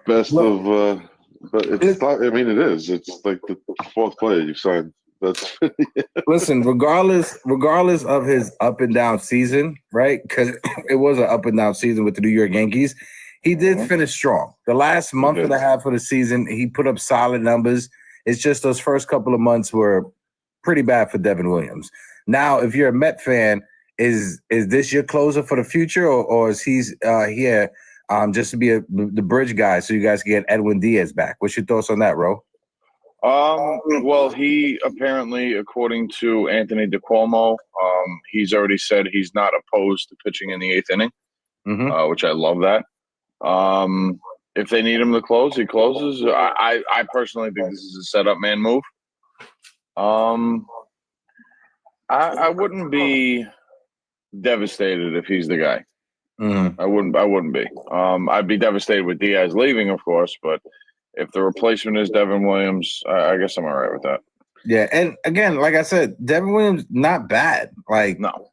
best Look, of. But it's not. I mean, it is. It's like the fourth player you signed. That's listen, regardless of his up and down season, right? Because it was an up and down season with the New York Yankees. He did finish strong. The last month and a half of the season, he put up solid numbers. It's just those first couple of months were pretty bad for Devin Williams. Now, if you're a Met fan, is this your closer for the future, or is he's here just to be the bridge guy so you guys can get Edwin Diaz back? What's your thoughts on that, Ro? Well, he apparently, according to Anthony DeCuomo, he's already said he's not opposed to pitching in the eighth inning, which I love that. If they need him to close, he closes. I personally think this is a setup man move. I wouldn't be devastated if he's the guy. I wouldn't be. I'd be devastated with Diaz leaving, of course, but if the replacement is Devin Williams, I guess I'm all right with that. Yeah, and again, like I said, Devin Williams not bad. Like no,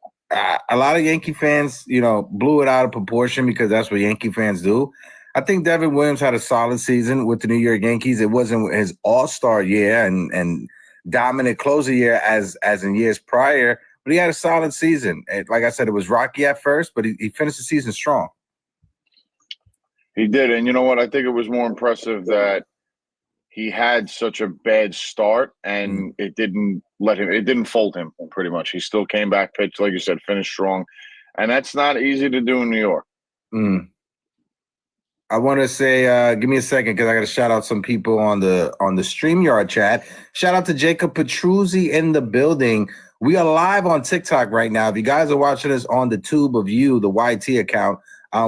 a lot of Yankee fans, blew it out of proportion because that's what Yankee fans do. I think Devin Williams had a solid season with the New York Yankees. It wasn't his all-star year and dominant closer year as in years prior, but he had a solid season. And like I said, it was rocky at first, but he finished the season strong. He did, and you know what? I think it was more impressive that he had such a bad start, and it didn't fold him pretty much. He still came back, pitched, like you said, finished strong, and that's not easy to do in New York. I want to say, give me a second because I got to shout out some people on the StreamYard chat. Shout out to Jacob Petruzzi in the building. We are live on TikTok right now. If you guys are watching us on the Tube of You, the YT account,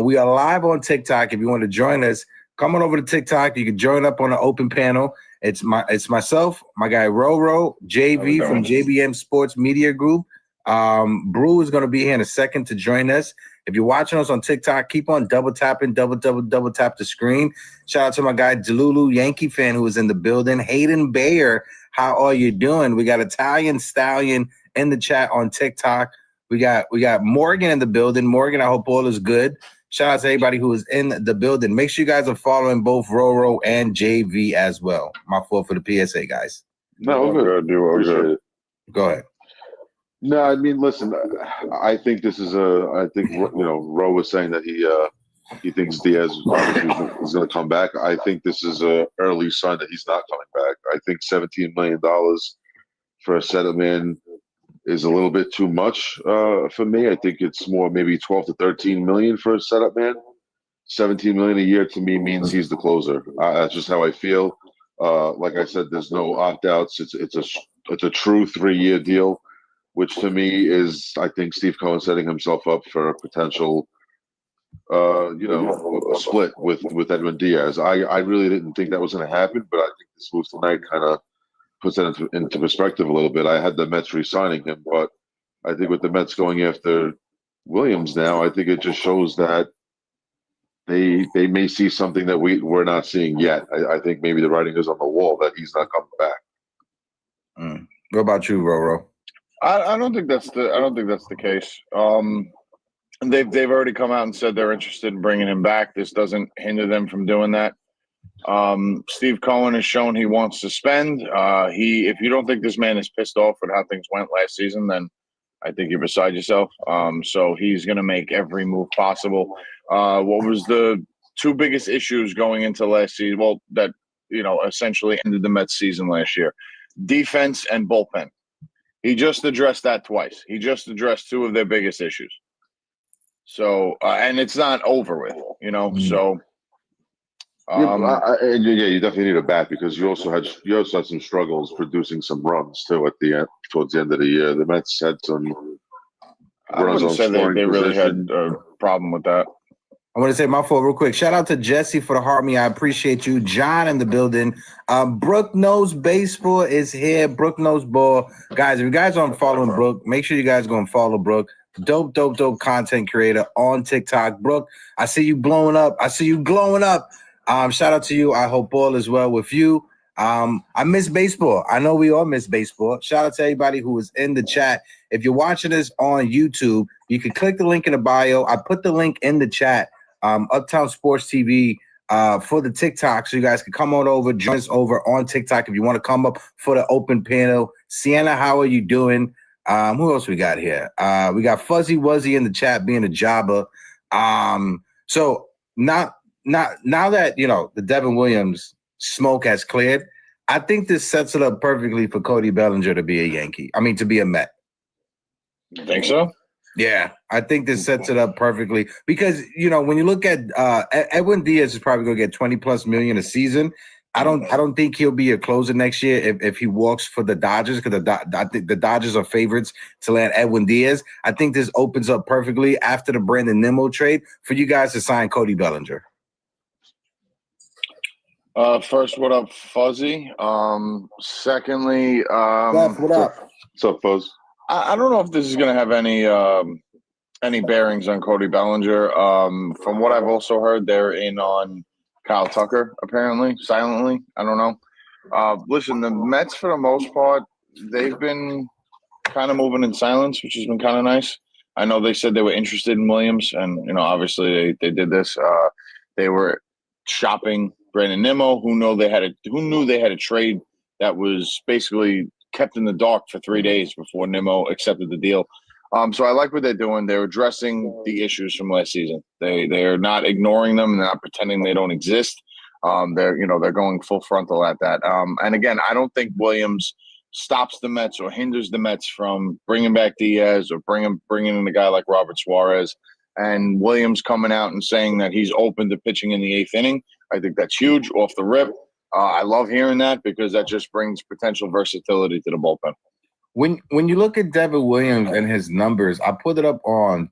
we are live on TikTok. If you want to join us, come on over to TikTok. You can join up on the open panel. It's myself, my guy Roro, JV from JBM Sports Media Group. Brew is going to be here in a second to join us. If you're watching us on TikTok, keep on double tap the screen. Shout out to my guy Delulu, Yankee fan, who is in the building. Hayden Bayer, how are you doing? We got Italian Stallion in the chat on TikTok. We got Morgan in the building. Morgan, I hope all is good. Shout out to everybody who is in the building. Make sure you guys are following both Roro and JV as well. My fault for the PSA, guys. No, good. Go ahead. No, I mean, listen. I think this is Ro was saying that he thinks Diaz is going to come back. I think this is a early sign that he's not coming back. I think $17 million for a setup man is a little bit too much for me. I think it's more maybe 12 to 13 million for a setup man. 17 million a year to me means he's the closer. That's just how I feel. Like I said, there's no opt-outs. It's a true 3-year deal, which to me is, I think, Steve Cohen setting himself up for a potential, a split with Edwin Diaz. I really didn't think that was going to happen, but I think this move tonight kind of puts that into perspective a little bit. I had the Mets re-signing him, but I think with the Mets going after Williams now, I think it just shows that they may see something that we're not seeing yet. I think maybe the writing is on the wall that he's not coming back. What about you, Roro? I don't think that's the case. They've already come out and said they're interested in bringing him back. This doesn't hinder them from doing that. Steve Cohen has shown he wants to spend. If you don't think this man is pissed off with how things went last season, then I think you're beside yourself. So he's going to make every move possible. What was the two biggest issues going into last season? Well, that essentially ended the Mets season last year: defense and bullpen. He just addressed that twice. He just addressed two of their biggest issues. So, and it's not over with, So, you definitely need a bat because you also had some struggles producing some runs too at the end, towards the end of the year. The Mets had some. I wouldn't say they really had a problem with that. I want to say my fault real quick. Shout out to Jesse for the heart me. I appreciate you. John in the building. Brooke Knows Baseball is here. Brooke Knows Ball. Guys, if you guys aren't following Brooke, make sure you guys go and follow Brooke. Dope content creator on TikTok. Brooke, I see you blowing up. I see you glowing up. Shout out to you. I hope all is well with you. I miss baseball. I know we all miss baseball. Shout out to everybody who was in the chat. If you're watching this on YouTube, you can click the link in the bio. I put the link in the chat. Uptown Sports TV for the TikTok, so you guys can come on over, join us over on TikTok if you want to come up for the open panel. Sienna, how are you doing? Who else we got here? We got Fuzzy Wuzzy in the chat being a jobber. So now that the Devin Williams smoke has cleared, I think this sets it up perfectly for Cody Bellinger to be a Yankee. I mean, to be a Met. You think so? Yeah, I think this sets it up perfectly because when you look at Edwin Diaz is probably going to get $20+ million a season. I don't think he'll be a closer next year if he walks for the Dodgers because I think the Dodgers are favorites to land Edwin Diaz. I think this opens up perfectly after the Brandon Nimmo trade for you guys to sign Cody Bellinger. First, what up, Fuzzy? Secondly, what up? What's up, Fuzz? I don't know if this is going to have any bearings on Cody Bellinger. From what I've also heard, they're in on Kyle Tucker, apparently, silently. I don't know. Listen, the Mets, for the most part, they've been kind of moving in silence, which has been kind of nice. I know they said they were interested in Williams, and obviously they did this. They were shopping Brandon Nimmo, who knew they had a trade that was basically kept in the dark for 3 days before Nimmo accepted the deal. So I like what they're doing. They're addressing the issues from last season. They are not ignoring them. They're not pretending they don't exist. They're going full frontal at that. And again, I don't think Williams stops the Mets or hinders the Mets from bringing back Diaz or bringing in a guy like Robert Suarez. And Williams coming out and saying that he's open to pitching in the 8th inning. I think that's huge off the rip. I love hearing that because that just brings potential versatility to the bullpen. When you look at Devin Williams and his numbers, I put it up on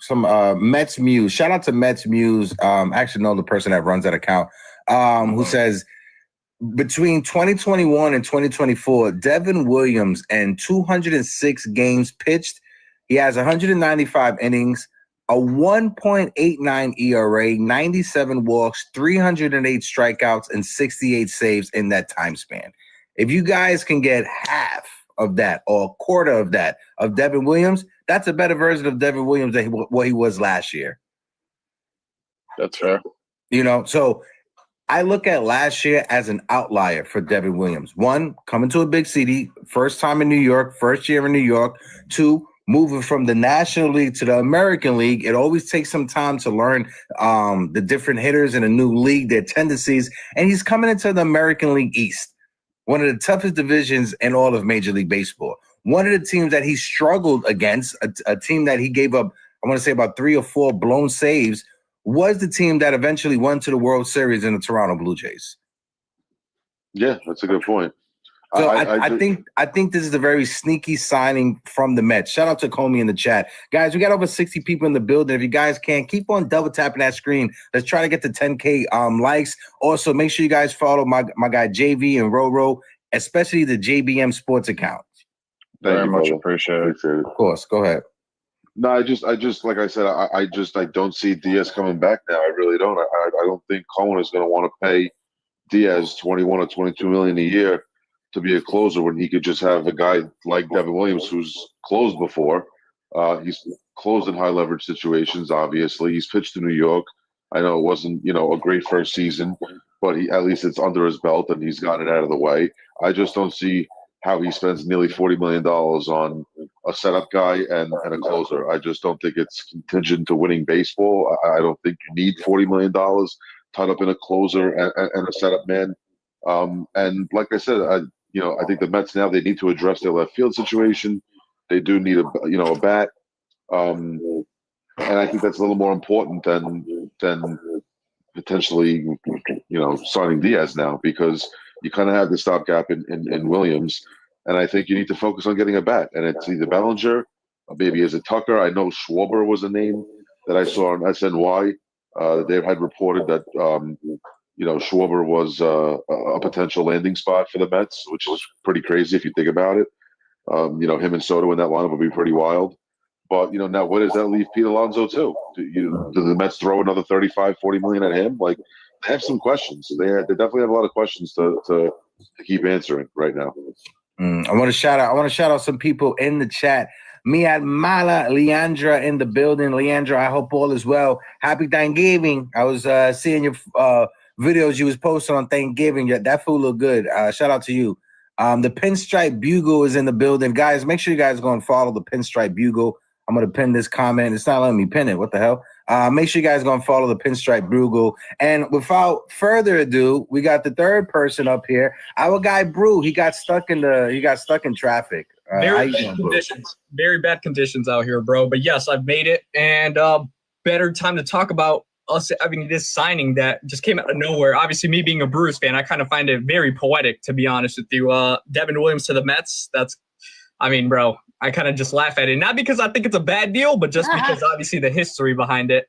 some Mets Muse. Shout out to Mets Muse. I actually know the person that runs that account, who says between 2021 and 2024, Devin Williams and 206 games pitched. He has 195 innings, a 1.89 ERA, 97 walks, 308 strikeouts, and 68 saves in that time span. If you guys can get half of that or a quarter of that of Devin Williams, that's a better version of Devin Williams than what he was last year. That's fair. So I look at last year as an outlier for Devin Williams. One, coming to a big city, first time in New York, first year in New York. Two, moving from the National League to the American League. It always takes some time to learn the different hitters in a new league, their tendencies. And he's coming into the American League East, one of the toughest divisions in all of Major League Baseball. One of the teams that he struggled against, a team that he gave up, I want to say about 3 or 4 blown saves, was the team that eventually went to the World Series in the Toronto Blue Jays. Yeah, that's a good point. So I think this is a very sneaky signing from the Mets. Shout out to Comey in the chat. Guys, we got over 60 people in the building. If you guys can, keep on double tapping that screen. Let's try to get to 10K likes. Also, make sure you guys follow my guy JV and Roro, especially the JBM Sports account. Very much appreciate it. Of course, go ahead. No, I just like I said, I don't see Diaz coming back now. I really don't. I don't think Cohen is going to want to pay Diaz 21 or 22 million a year to be a closer when he could just have a guy like Devin Williams who's closed before. He's closed in high leverage situations. Obviously, he's pitched to New York. I know it wasn't a great first season, but at least it's under his belt and he's gotten it out of the way. I just don't see how he spends nearly $40 million on a setup guy and a closer. I just don't think it's contingent to winning baseball. I don't think you need $40 million tied up in a closer and a setup man. And like I said, I think the Mets now, they need to address their left field situation. They do need a bat. And I think that's a little more important than potentially, signing Diaz now, because you kind of have the stopgap in Williams. And I think you need to focus on getting a bat. And it's either Bellinger, or maybe is it Tucker. I know Schwarber was a name that I saw on SNY. They had reported that, Schwarber was a potential landing spot for the Mets, which is pretty crazy if you think about it. Him and Soto in that lineup would be pretty wild. But, now where does that leave Pete Alonso too? Do the Mets throw another 35, 40 million at him? Like, they have some questions. They definitely have a lot of questions to keep answering right now. I want to shout out some people in the chat. Miat Mala, Leandra in the building. Leandra, I hope all is well. Happy Thanksgiving. I was seeing your videos you was posting on Thanksgiving. That food looked good. Shout out to you. The Pinstripe Bugle is in the building. Guys, make sure you guys go and follow the Pinstripe Bugle. I'm going to pin this comment. It's not letting me pin it. What the hell? Make sure you guys go and follow the Pinstripe Bugle. And without further ado, we got the third person up here. Our guy, Brew. He got stuck in traffic. Very bad conditions. Very bad conditions out here, bro. But yes, I've made it. And better time to talk about us having this signing that just came out of nowhere. Obviously, me being a Brewers fan, I kind of find it very poetic, to be honest with you. Devin Williams to the Mets. Bro, I kind of just laugh at it. Not because I think it's a bad deal, but just because obviously the history behind it.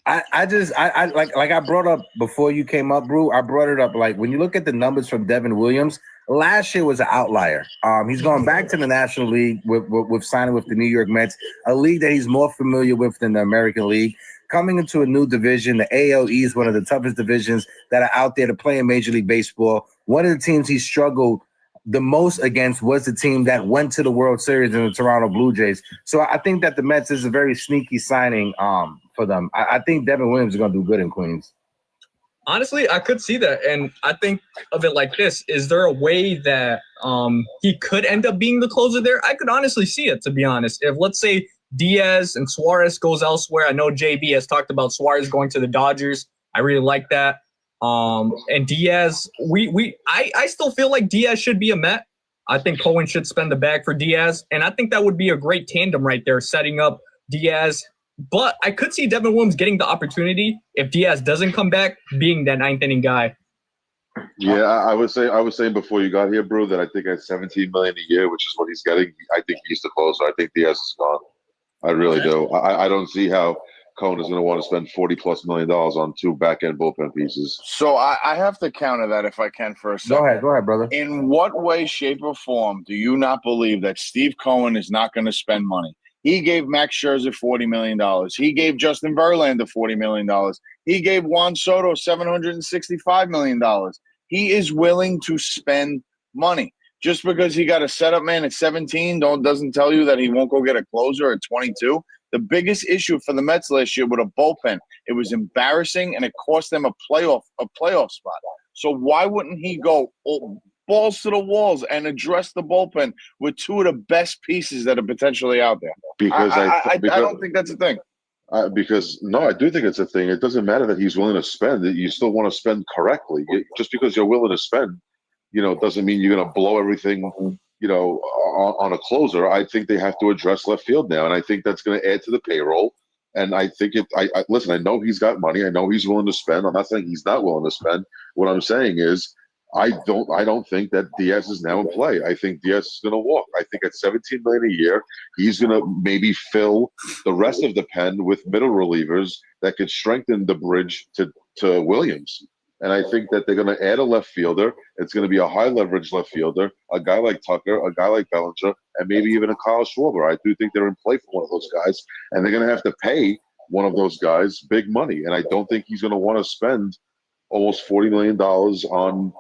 I brought up before you came up, Brew. I brought it up. Like, when you look at the numbers from Devin Williams, last year was an outlier. He's going back to the National League with signing with the New York Mets, a league that he's more familiar with than the American League. Coming into a new division, the AL East, one of the toughest divisions that are out there to play in Major League Baseball. One of the teams he struggled the most against was the team that went to the World Series in the Toronto Blue Jays. So I think that the Mets is a very sneaky signing for them. I think Devin Williams is going to do good in Queens. Honestly, I could see that. And I think of it like this. Is there a way that he could end up being the closer there? I could honestly see it, to be honest. If, let's say, Diaz and Suarez goes elsewhere. I know JB has talked about Suarez going to the Dodgers. I really like that. And Diaz, I still feel like Diaz should be a Met. I think Cohen should spend the bag for Diaz. And I think that would be a great tandem right there, setting up Diaz. But I could see Devin Williams getting the opportunity if Diaz doesn't come back, being that ninth inning guy. Yeah, I was saying before you got here, Brew, that I think at $17 million a year, which is what he's getting, I think he's the closer. I think Diaz is gone. I really do. I don't see how Cohen is going to want to spend $40+ million on two back-end bullpen pieces. So I have to counter that if I can for a second. Go ahead, brother. In what way, shape, or form do you not believe that Steve Cohen is not going to spend money? He gave Max Scherzer $40 million. He gave Justin Verlander $40 million. He gave Juan Soto $765 million. He is willing to spend money. Just because he got a setup man at 17 doesn't tell you that he won't go get a closer at 22. The biggest issue for the Mets last year with a bullpen, it was embarrassing and it cost them a playoff spot. So why wouldn't he go balls to the walls and address the bullpen with two of the best pieces that are potentially out there? Because I don't think that's a thing. I do think it's a thing. It doesn't matter that he's willing to spend. You still want to spend correctly. Just because you're willing to spend, doesn't mean you're going to blow everything, on a closer. I think they have to address left field now, and I think that's going to add to the payroll. And I think listen, I know he's got money. I know he's willing to spend. I'm not saying he's not willing to spend. What I'm saying is I don't think that Diaz is now in play. I think Diaz is going to walk. I think at $17 million a year, he's going to maybe fill the rest of the pen with middle relievers that could strengthen the bridge to Williams. And I think that they're going to add a left fielder. It's going to be a high leverage left fielder, a guy like Tucker, a guy like Bellinger, and maybe even a Kyle Schwarber. I do think they're in play for one of those guys, and they're going to have to pay one of those guys big money. And I don't think he's going to want to spend almost $40 million on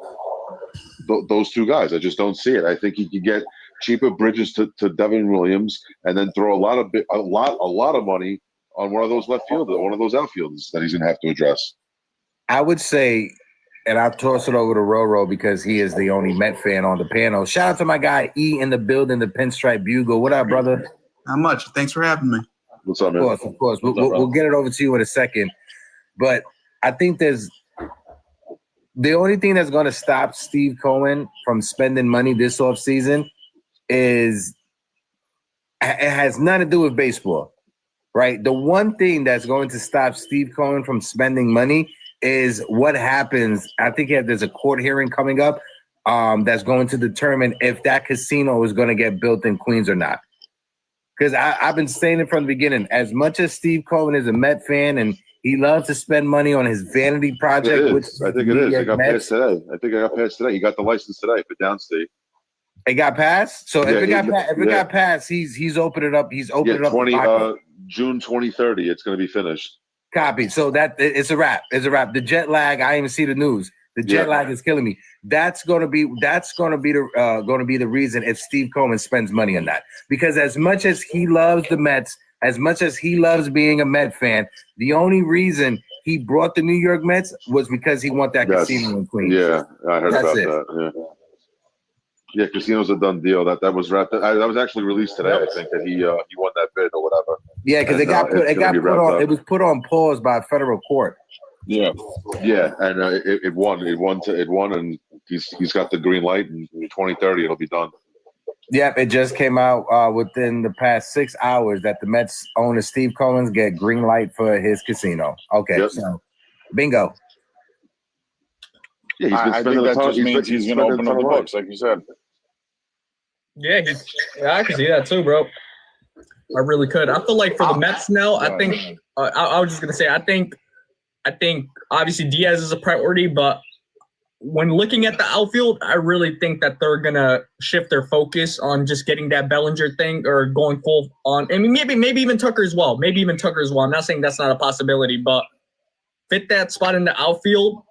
those two guys. I just don't see it. I think he could get cheaper bridges to Devin Williams, and then throw a lot of money on one of those left fielders, one of those outfielders that he's going to have to address. I would say, and I'll toss it over to Roro because he is the only Met fan on the panel. Shout out to my guy E in the building, the Pinstripe Bugle. What up, brother? Not much. Thanks for having me. What's up, man? Of course. We'll get it over to you in a second. But I think there's the only thing that's going to stop Steve Cohen from spending money this offseason is it has nothing to do with baseball, right? The one thing that's going to stop Steve Cohen from spending money is what happens. I think there's a court hearing coming up that's going to determine if that casino is going to get built in Queens or not. Because I've been saying it from the beginning. As much as Steve Cohen is a Met fan and he loves to spend money on his vanity project, I think it is. It got passed today. I think it got passed today. He got the license today for downstate. It got passed. So if it got passed, he's opened it up. He's opened it up. June 2030. It's going to be finished. Copy. So that it's a wrap. It's a wrap. The jet lag. I didn't even see the news. The jet lag is killing me. That's going to be the reason if Steve Cohen spends money on that. Because as much as he loves the Mets, as much as he loves being a Met fan, the only reason he brought the New York Mets was because he wanted that casino in Queens. Yeah, I heard That's about it. that. Yeah, casino's a done deal. That was wrapped. That was actually released today. I think that he won that bid or whatever. Yeah, because it got put on. It was put on pause by a federal court. Yeah, and it won. It won, and he's got the green light. And in 2030, it'll be done. Yep, it just came out within the past 6 hours that the Mets owner Steve Collins get green light for his casino. Okay, so bingo. Yeah, I think that just means he's going to open up the books, like you said. Yeah, I can see that too, bro. I really could. I feel like for the Mets now, I think I was just gonna say I think obviously Diaz is a priority, but when looking at the outfield, I really think that they're gonna shift their focus on just getting that Bellinger thing or going full on. I mean, maybe even Tucker as well. I'm not saying that's not a possibility, but fit that spot in the outfield.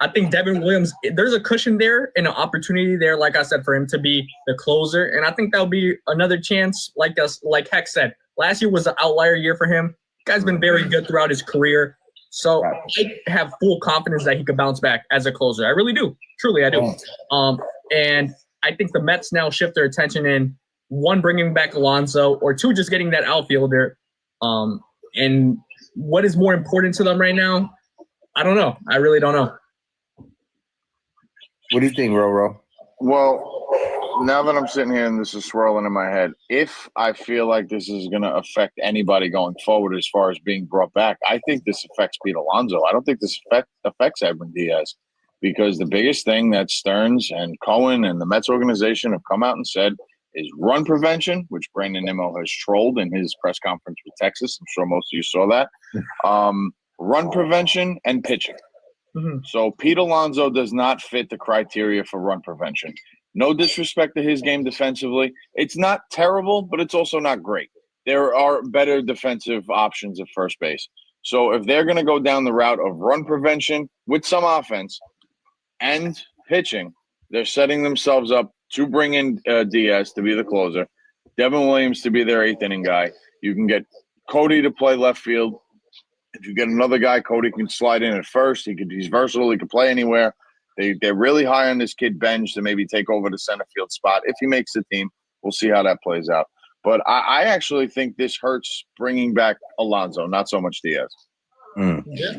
I think Devin Williams, there's a cushion there and an opportunity there, like I said, for him to be the closer. And I think that'll be another chance, like Heck said. Last year was an outlier year for him. Guy's been very good throughout his career. So I have full confidence that he could bounce back as a closer. I really do. Truly, I do. And I think the Mets now shift their attention in, one, bringing back Alonso, or two, just getting that outfielder. And what is more important to them right now? I don't know. I really don't know. What do you think, Roro? Well, now that I'm sitting here and this is swirling in my head, if I feel like this is going to affect anybody going forward as far as being brought back, I think this affects Pete Alonso. I don't think this affects Edwin Diaz, because the biggest thing that Stearns and Cohen and the Mets organization have come out and said is run prevention, which Brandon Nimmo has trolled in his press conference with Texas. I'm sure most of you saw that. Run prevention and pitching. Mm-hmm. So Pete Alonso does not fit the criteria for run prevention. No disrespect to his game defensively. It's not terrible, but it's also not great. There are better defensive options at first base. So if they're going to go down the route of run prevention with some offense and pitching, they're setting themselves up to bring in Diaz to be the closer, Devin Williams to be their eighth inning guy. You can get Cody to play left field. If you get another guy, Cody can slide in at first. He's versatile. He can play anywhere. They're really high on this kid Benj to maybe take over the center field spot. If he makes the team, we'll see how that plays out. But I actually think this hurts bringing back Alonso, not so much Diaz. Yeah.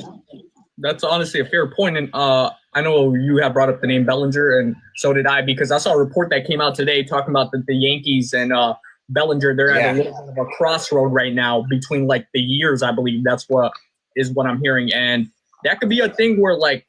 That's honestly a fair point. And I know you have brought up the name Bellinger, and so did I, because I saw a report that came out today talking about the Yankees and Bellinger. They're at a little bit of a crossroad right now between like the years, I believe. That's what I'm hearing. And that could be a thing where, like,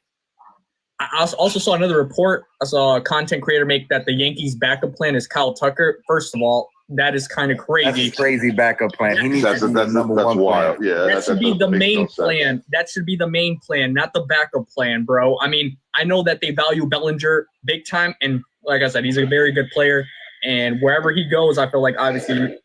I also saw another report. I saw a content creator make that the Yankees' backup plan is Kyle Tucker. First of all, that is kind of crazy. That's a crazy backup plan. He needs to be the number one wild. plan. Yeah, that should be the main plan. That should be the main plan, not the backup plan, bro. I mean, I know that they value Bellinger big time, and like I said, he's a very good player. And wherever he goes, I feel like obviously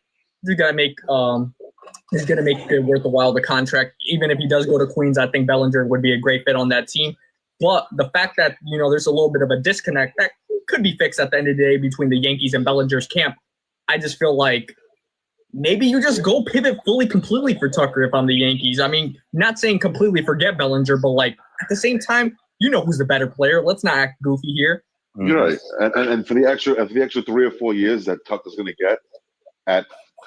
he's gonna make it worth a while, the contract. Even if he does go to Queens, I think Bellinger would be a great fit on that team. But the fact that, there's a little bit of a disconnect that could be fixed at the end of the day between the Yankees and Bellinger's camp. I just feel like maybe you just go pivot completely for Tucker if I'm the Yankees. I mean, not saying completely forget Bellinger, but like at the same time, who's the better player. Let's not act goofy here. You're right. And for the extra 3 or 4 years that Tucker's going to get at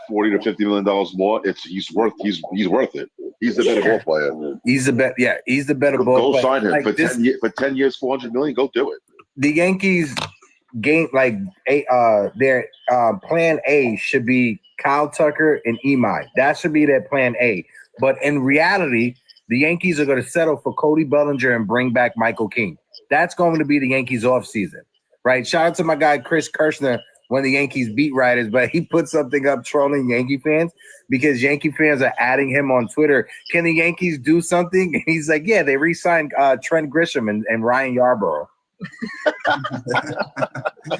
$40 to $50 million more, he's worth it. He's the better ball player. He's the better. Yeah, he's the better ball player. Go sign him for 10 years, $400 million. Go do it. The Yankees game their plan A should be Kyle Tucker and Imai. That should be their plan A. But in reality, the Yankees are going to settle for Cody Bellinger and bring back Michael King. That's going to be the Yankees offseason, right? Shout out to my guy Chris Kirshner, one of the Yankees beat writers, but he put something up trolling Yankee fans because Yankee fans are adding him on Twitter. Can the Yankees do something? And he's like, yeah, they re-signed Trent Grisham and Ryan Yarbrough.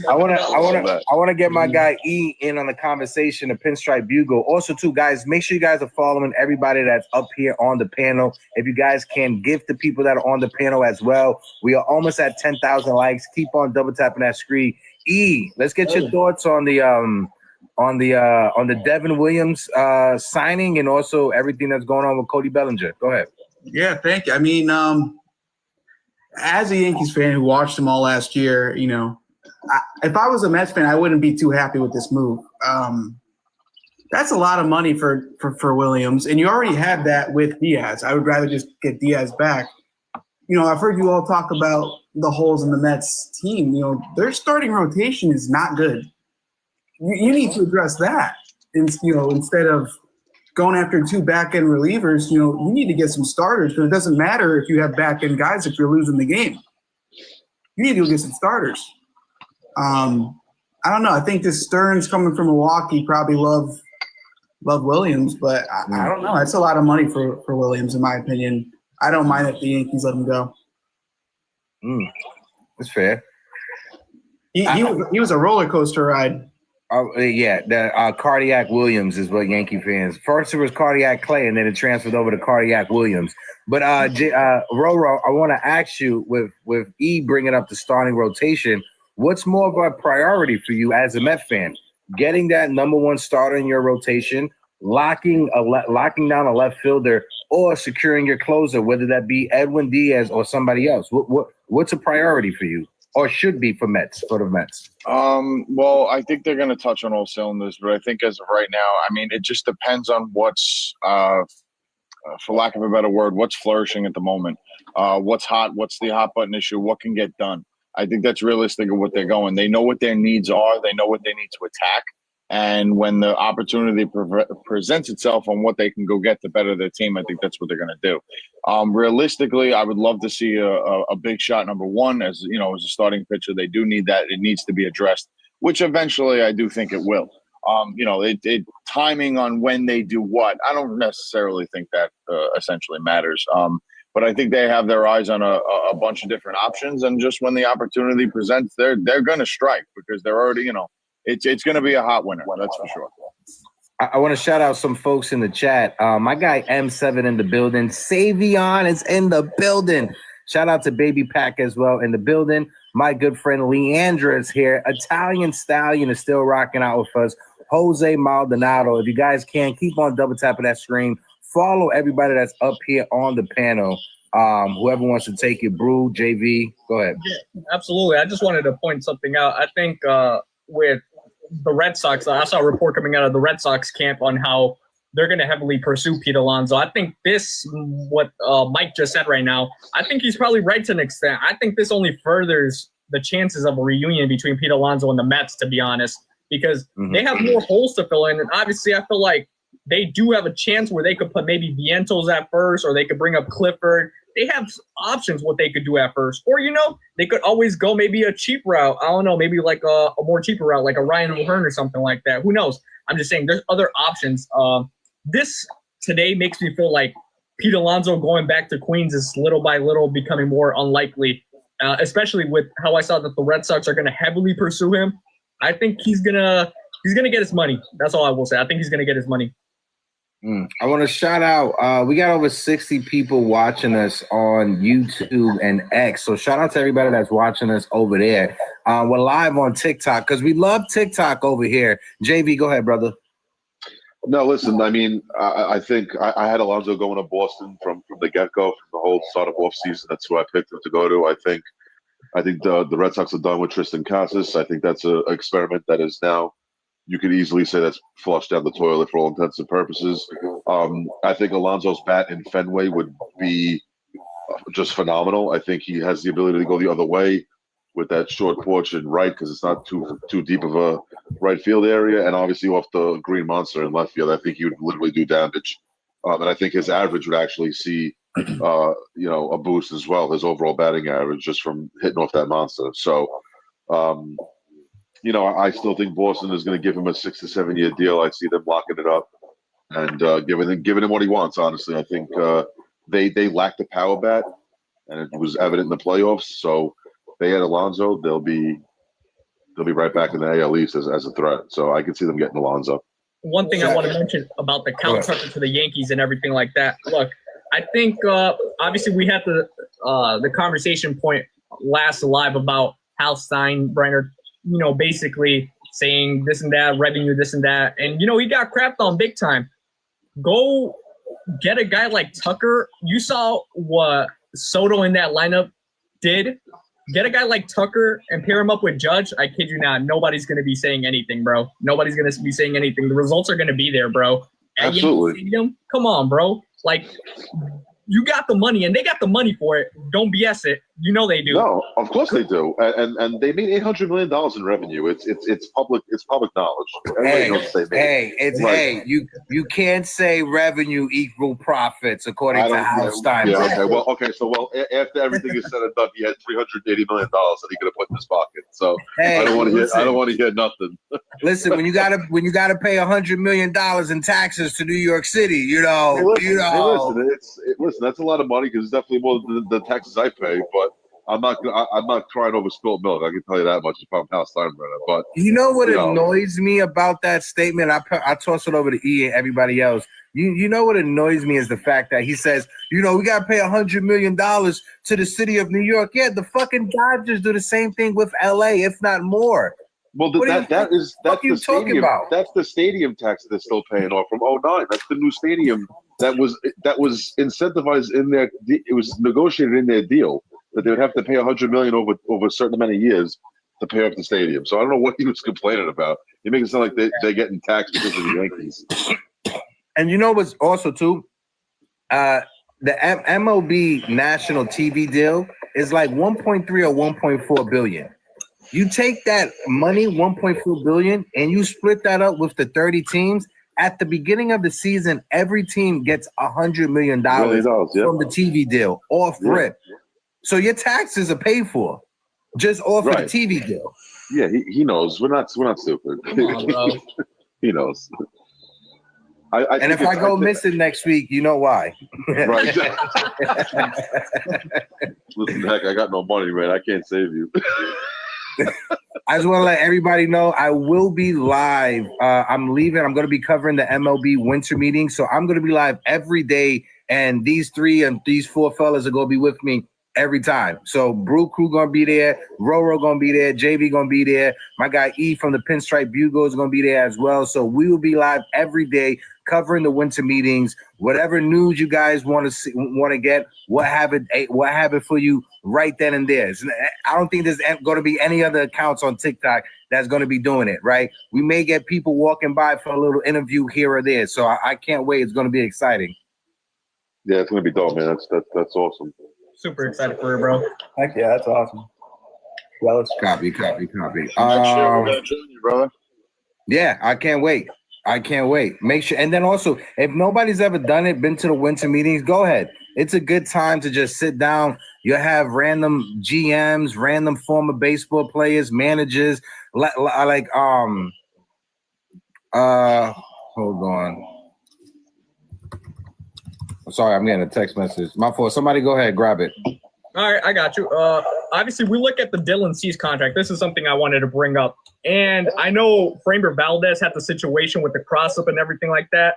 I want to get my guy E in on the conversation, the Pinstripe Bugle. Also, too, guys, make sure you guys are following everybody that's up here on the panel. If you guys can give the people that are on the panel as well. We are almost at 10,000 likes. Keep on double tapping that screen. E, let's get your thoughts on the Devin Williams signing and also everything that's going on with Cody Bellinger. Go ahead. Yeah, thank you. I mean, as a Yankees fan who watched them all last year, if I was a Mets fan, I wouldn't be too happy with this move. That's a lot of money for Williams, and you already had that with Diaz. I would rather just get Diaz back. I've heard you all talk about the holes in the Mets team. Their starting rotation is not good. You need to address that. Instead of going after two back-end relievers, you need to get some starters. But it doesn't matter if you have back-end guys if you're losing the game. You need to go get some starters. I don't know. I think this Stearns coming from Milwaukee probably love Williams, but I don't know. That's a lot of money for Williams, in my opinion. I don't mind if the Yankees let him go. That's fair. He was a roller coaster ride. The Cardiac Williams is what Yankee fans. First it was Cardiac Clay, and then it transferred over to Cardiac Williams. But Roro, I want to ask you, with E bringing up the starting rotation, what's more of a priority for you as a Met fan? Getting that number one starter in your rotation, locking down a left fielder, or securing your closer, whether that be Edwin Diaz or somebody else? What's a priority for you, or should be for the Mets? Well, I think they're going to touch on all cylinders, but I think as of right now, it just depends on what's, for lack of a better word, what's flourishing at the moment. What's hot? What's the hot button issue? What can get done? I think that's realistic of what they're going. They know what their needs are. They know what they need to attack. And when the opportunity presents itself on what they can go get to better their team, I think that's what they're going to do. Realistically, I would love to see a big shot number one. As a starting pitcher, they do need that. It needs to be addressed, which eventually I do think it will. Timing on when they do what, I don't necessarily think that essentially matters. But I think they have their eyes on a bunch of different options, and just when the opportunity presents, they're going to strike because they're already, it's going to be a hot winner. That's for sure. I want to shout out some folks in the chat. My guy M7 in the building. Savion is in the building. Shout out to Baby Pack as well in the building. My good friend Leandra is here. Italian Stallion is still rocking out with us. Jose Maldonado. If you guys can, keep on double tapping that screen. Follow everybody that's up here on the panel. Whoever wants to take it, Brew, JV, go ahead. Yeah, absolutely. I just wanted to point something out. I think with the Red Sox, I saw a report coming out of the Red Sox camp on how they're going to heavily pursue Pete Alonso. I think what Mike just said right now, I think he's probably right to an extent. I think this only furthers the chances of a reunion between Pete Alonso and the Mets, to be honest, because they have more holes to fill in. And obviously, I feel like they do have a chance where they could put maybe Vientos at first, or they could bring up Clifford. They have options what they could do at first. Or, they could always go maybe a cheap route. I don't know, maybe like a more cheaper route, like a Ryan O'Hearn or something like that. Who knows? I'm just saying there's other options. This today makes me feel like Pete Alonso going back to Queens is little by little becoming more unlikely, especially with how I saw that the Red Sox are going to heavily pursue him. I think he's gonna get his money. That's all I will say. I think he's going to get his money. I want to shout out. We got over 60 people watching us on YouTube and X. So shout out to everybody that's watching us over there. We're live on TikTok because we love TikTok over here. JV, go ahead, brother. No, listen. I think I had Alonso going to Boston from the get-go, from the whole start of offseason. That's who I picked him to go to. I think the Red Sox are done with Tristan Casas. I think that's an experiment that is now, you could easily say, that's flushed down the toilet for all intents and purposes. I think Alonso's bat in Fenway would be just phenomenal. I think he has the ability to go the other way with that short porch and right, because it's not too deep of a right field area, and obviously off the green monster in left field, I think he would literally do damage. And I think his average would actually see a boost as well, his overall batting average, just from hitting off that monster. So I still think Boston is going to give him a 6 to 7 year deal. I see them locking it up and giving him what he wants. Honestly, I think they lack the power bat, and it was evident in the playoffs. So they had Alonso, they'll be right back in the AL East as a threat. So I can see them getting Alonso. One thing I want to mention about the counter to the Yankees and everything like that. Look, I think obviously we had the conversation point last live about Hal Steinbrenner, basically saying this and that, revenue, this and that. And, he got crapped on big time. Go get a guy like Tucker. You saw what Soto in that lineup did. Get a guy like Tucker and pair him up with Judge. I kid you not. Nobody's going to be saying anything, bro. Nobody's going to be saying anything. The results are going to be there, bro. At Absolutely. Yankee Stadium, come on, bro. Like, you got the money, and they got the money for it. Don't BS it. You know they do. No, of course they do, and they made $800 million in revenue. It's public knowledge. Everybody knows they made. Hey, you can't say revenue equal profits according to Hal Stein. Yeah, okay. So after everything is said and done, he had $380 million that he could have put in his pocket. So I don't want to hear nothing. Listen, when you gotta pay $100 million in taxes to New York City, Listen, that's a lot of money because it's definitely more than the taxes I pay. But I'm not crying over spilled milk. I can tell you that much if I'm Hal Steinbrenner. But you know what annoys me about that statement? I toss it over to E and everybody else. You know what annoys me is the fact that he says, we got to pay $100 million to the city of New York. Yeah, the fucking Dodgers do the same thing with LA, if not more. Well, that's the stadium. That's the stadium tax they're still paying off from 2009. That's the new stadium that was incentivized in their. It was negotiated in their deal that they would have to pay $100 million over a certain amount of years to pay off the stadium. So I don't know what he was complaining about. He makes it sound like they're getting taxed because of the Yankees. And you know what's also too, the MLB national TV deal is like 1.3 or 1.4 billion. You take that money, 1.4 billion, and you split that up with the 30 teams. At the beginning of the season, every team gets $100 million from the TV deal off rip. So your taxes are paid for just off of the TV deal. Yeah, he knows. We're not stupid. Come on, bro. He knows. And if I go missing next week, you know why. Right. Listen, heck, I got no money, man. I can't save you. I just want to let everybody know I will be live. I'm leaving. I'm going to be covering the MLB winter meeting. So I'm going to be live every day. And these 3 and these 4 fellas are going to be with me every time. So Brew Crew going to be there. Roro going to be there. JV going to be there. My guy E from the Pinstripe Bugle is going to be there as well. So we will be live every day covering the winter meetings. Whatever news you guys want to get, we'll have it for you right then and there. I don't think there's going to be any other accounts on TikTok that's going to be doing it, right? We may get people walking by for a little interview here or there. So I can't wait. It's going to be exciting. Yeah, it's going to be dope, man. That's awesome. Super excited for it, bro. Heck yeah, that's awesome. Copy. Next year we're gonna join you, brother. Yeah, I can't wait. Make sure. And then also, if nobody's ever done it, been to the winter meetings, go ahead. It's a good time to just sit down. You have random GMs, random former baseball players, managers, hold on. Sorry, I'm getting a text message. My fault. Somebody go ahead, grab it. All right, I got you. Obviously, we look at the Dylan Cease contract. This is something I wanted to bring up. And I know Framber Valdez had the situation with the cross-up and everything like that.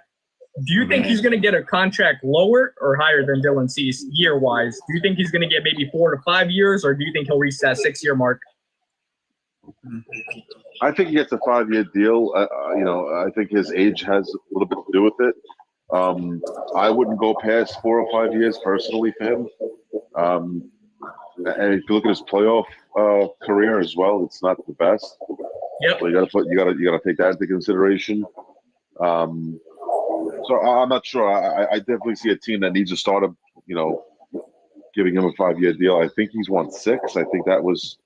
Do you think he's going to get a contract lower or higher than Dylan Cease year-wise? Do you think he's going to get maybe 4 to 5 years, or do you think he'll reach that 6-year mark? I think he gets a 5-year deal. I think his age has a little bit to do with it. I wouldn't go past 4 or 5 years personally for him. And if you look at his playoff career as well, it's not the best. Yep. So you gotta take that into consideration. So I'm not sure. I definitely see a team that needs to start him. Giving him a 5-year deal. I think he's won 6. I think that was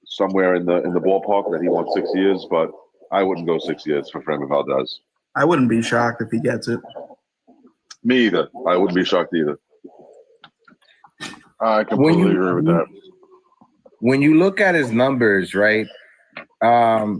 somewhere in the ballpark that he won 6 years. But I wouldn't go 6 years for Framber Valdez. I wouldn't be shocked if he gets it. Me either. I wouldn't be shocked either. I completely agree with that. When you look at his numbers, right?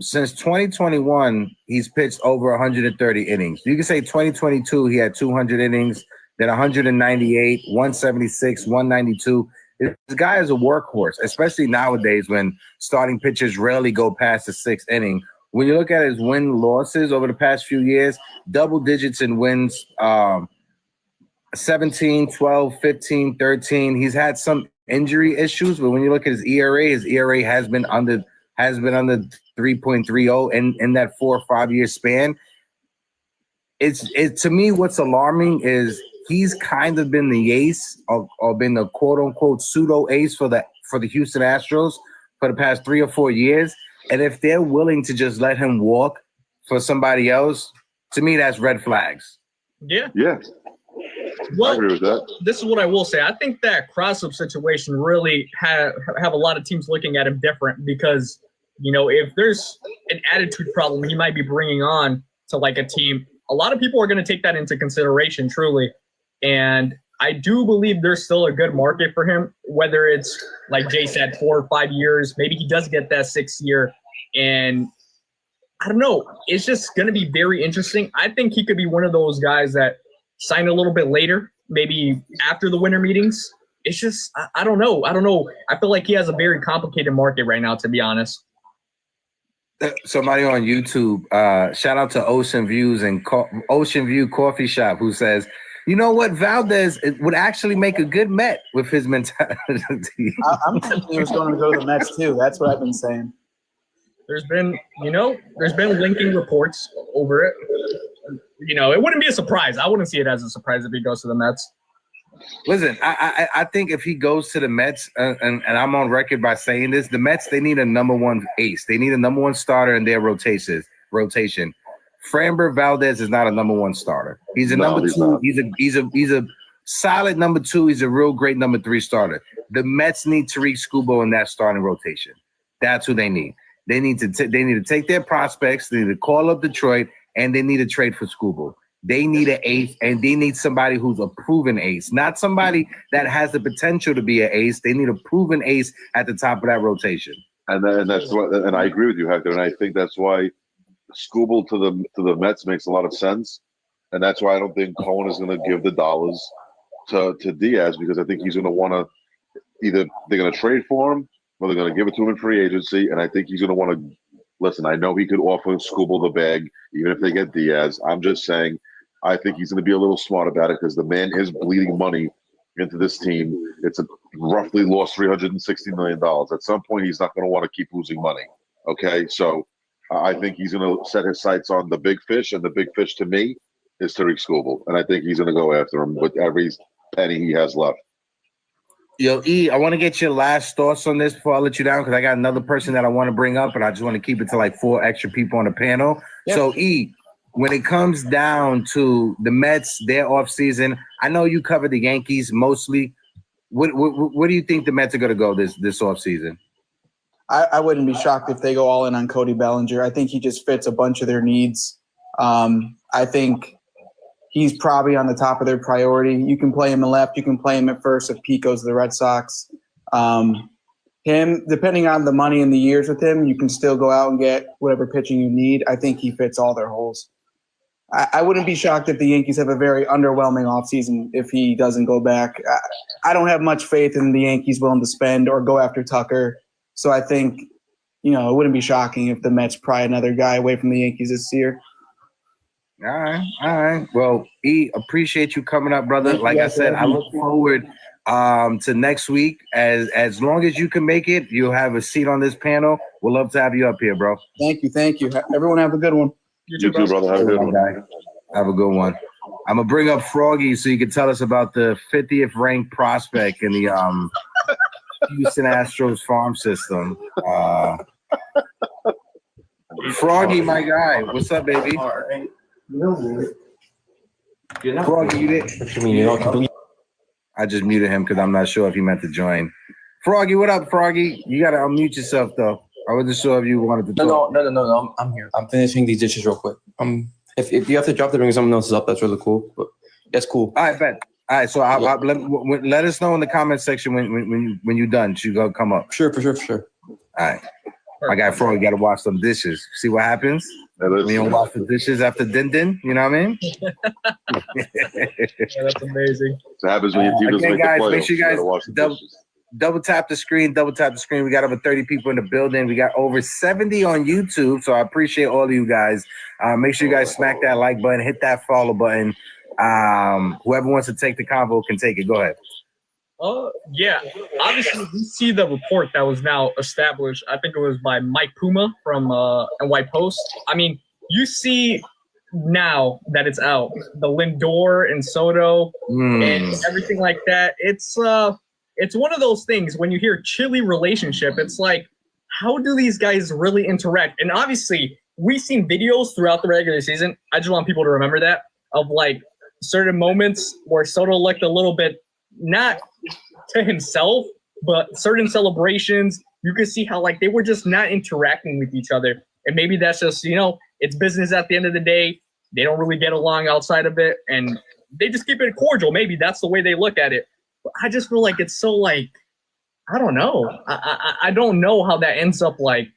Since 2021, he's pitched over 130 innings. You can say 2022, he had 200 innings, then 198, 176, 192. This guy is a workhorse, especially nowadays when starting pitchers rarely go past the 6th inning. When you look at his win-losses over the past few years, double digits in wins, 17, 12, 15, 13. He's had some injury issues, but when you look at his ERA has been under 3.30 in that 4 or 5 year span. it's to me what's alarming is he's kind of been the ace or been the quote unquote pseudo ace for the Houston Astros for the past 3 or 4 years. And if they're willing to just let him walk for somebody else, to me that's red flags. Yeah. Yeah. Well, I agree with that. This is what I will say. I think that cross-up situation really have a lot of teams looking at him different because, if there's an attitude problem he might be bringing on to like a team, a lot of people are going to take that into consideration, truly. And I do believe there's still a good market for him, whether it's, like Jay said, 4 or 5 years. Maybe he does get that 6th year. And I don't know. It's just going to be very interesting. I think he could be one of those guys that sign a little bit later, maybe after the winter meetings. It's just, I don't know. I feel like he has a very complicated market right now, to be honest. Somebody on YouTube, shout out to Ocean Views and Ocean View Coffee Shop, who says, you know what, Valdez would actually make a good Met with his mentality. I'm thinking he was going to go to the Mets too. That's what I've been saying. There's been linking reports over it. It wouldn't be a surprise. I wouldn't see it as a surprise if he goes to the Mets. Listen, I think if he goes to the Mets, and I'm on record by saying this, the Mets, they need a number one ace. They need a number one starter in their rotation. Framber Valdez is not a number one starter. He's a number two. He's a solid number two. He's a real great number 3 starter. The Mets need Tariq Skubal in that starting rotation. That's who they need. They need to take their prospects. They need to call up Detroit, and they need to trade for Skubal. They need an ace, and they need somebody who's a proven ace, not somebody that has the potential to be an ace. They need a proven ace at the top of that rotation. And that's what. And I agree with you, Hector. And I think that's why Skubal to the Mets makes a lot of sense. And that's why I don't think Cohen is going to give the dollars to Diaz, because I think he's going to want to either they're going to trade for him or they're going to give it to him in free agency. And I think he's going to want to listen. I know he could offer Skubal the bag even if they get Diaz. I'm just saying. I think he's going to be a little smart about it because the man is bleeding money into this team. It's roughly lost $360 million. At some point, he's not going to want to keep losing money. Okay, so I think he's going to set his sights on the big fish, and the big fish to me is Tariq Skubal, and I think he's going to go after him with every penny he has left. Yo, E, I want to get your last thoughts on this before I let you down because I got another person that I want to bring up, and I just want to keep it to like 4 extra people on the panel. Yeah. So, E, when it comes down to the Mets, their offseason, I know you cover the Yankees mostly. What do you think the Mets are going to go this offseason? I wouldn't be shocked if they go all in on Cody Bellinger. I think he just fits a bunch of their needs. I think he's probably on the top of their priority. You can play him in left. You can play him at first if Pete goes to the Red Sox. Him, depending on the money and the years with him, you can still go out and get whatever pitching you need. I think he fits all their holes. I wouldn't be shocked if the Yankees have a very underwhelming offseason if he doesn't go back. I don't have much faith in the Yankees willing to spend or go after Tucker. So I think, it wouldn't be shocking if the Mets pry another guy away from the Yankees this year. All right. Well, E, appreciate you coming up, brother. Like I said, I look forward to next week. As long as you can make it, you'll have a seat on this panel. We'll love to have you up here, bro. Thank you. Everyone have a good one. You too, brother. Have a good one. Have a good one. I'm going to bring up Froggy so you can tell us about the 50th ranked prospect in the Houston Astros farm system. Froggy, my guy. What's up, baby? All right. Froggy, you did. What you mean? You don't I just muted him because I'm not sure if he meant to join. Froggy, what up, Froggy? You got to unmute yourself, though. I wasn't sure if you wanted to talk. No. I'm here. I'm finishing these dishes real quick. If you have to drop to bring someone else up, that's really cool. But that's cool. All right, bet. All right, so let us know in the comment section when you're done. You go come up. For sure. All right. My guy Froggy got to wash some dishes. See what happens? When you don't wash the dishes after din, you know what I mean? Yeah, that's amazing. So happens when your team doesn't make the playoffs. Make sure you guys double tap the screen. We got over 30 people in the building. We got over 70 on YouTube. So I appreciate all of you guys. Make sure you guys smack that like button, hit that follow button. Whoever wants to take the convo can take it. Go ahead. Yeah. Obviously, we see the report that was now established. I think it was by Mike Puma from NY Post. I mean, you see now that it's out, the Lindor and Soto and everything like that. It's one of those things when you hear chilly relationship, it's like, how do these guys really interact? And obviously, we've seen videos throughout the regular season. I just want people to remember that of like certain moments where Soto looked a little bit not to himself, but certain celebrations. You could see how like they were just not interacting with each other. And maybe that's just, it's business at the end of the day. They don't really get along outside of it. And they just keep it cordial. Maybe that's the way they look at it. But I just feel like it's so like, I don't know. I don't know how that ends up like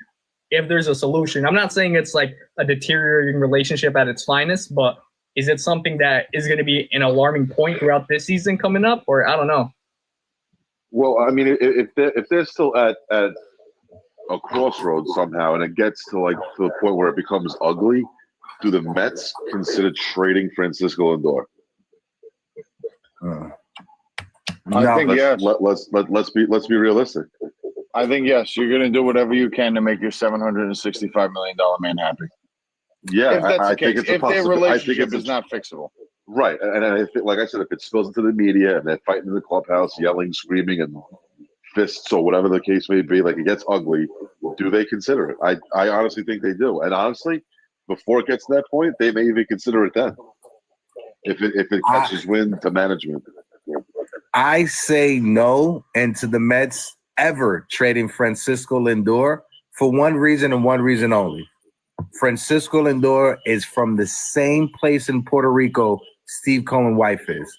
if there's a solution. I'm not saying it's like a deteriorating relationship at its finest, but is it something that is going to be an alarming point throughout this season coming up? Or I don't know. Well, I mean, if they're still at a crossroads somehow, and it gets to the point where it becomes ugly, do the Mets consider trading Francisco Lindor? I think yes. Let's be realistic. I think yes. You're going to do whatever you can to make your $765 million man happy. Yeah, If that's I the think case, it's a if their possibility. relationship is not fixable. Right, and I think, like I said, if it spills into the media and they're fighting in the clubhouse, yelling, screaming, and fists or whatever the case may be, like it gets ugly, do they consider it? I honestly think they do. And honestly, before it gets to that point, they may even consider it then. If it catches wind to management. I say no, and to the Mets ever trading Francisco Lindor for one reason and one reason only. Francisco Lindor is from the same place in Puerto Rico Steve Cohen's wife is.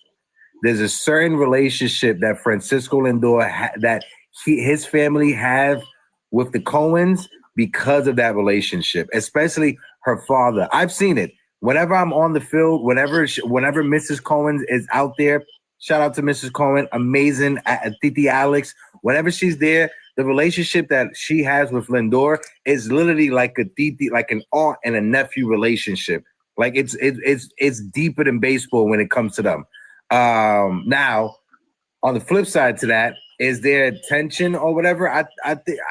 There's a certain relationship that Francisco Lindor his family have with the Cohens because of that relationship, especially her father. I've seen it. Whenever I'm on the field, whenever Mrs. Cohen is out there, shout out to Mrs. Cohen, amazing, Titi Alex. Whenever she's there, the relationship that she has with Lindor is literally like a titi, like an aunt and a nephew relationship. Like it's deeper than baseball when it comes to them. Now, on the flip side to that, is there tension or whatever? I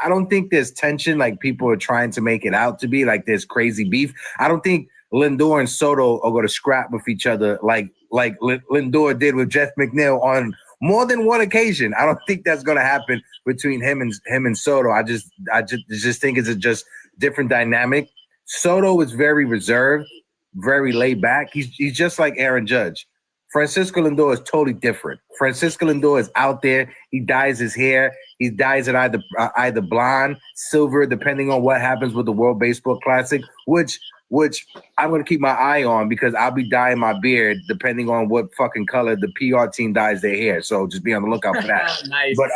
don't think there's tension like people are trying to make it out to be, like there's crazy beef. I don't think Lindor and Soto are going to scrap with each other like Lindor did with Jeff McNeil on more than one occasion. I don't think that's going to happen between him and Soto. I just think it's a just different dynamic. Soto is very reserved, very laid back. He's just like Aaron Judge. Francisco Lindor is totally different. Francisco Lindor is out there. He dyes his hair. He dyes it either blonde, silver, depending on what happens with the World Baseball Classic, which I'm going to keep my eye on because I'll be dyeing my beard depending on what fucking color the PR team dyes their hair. So just be on the lookout for that. Nice. But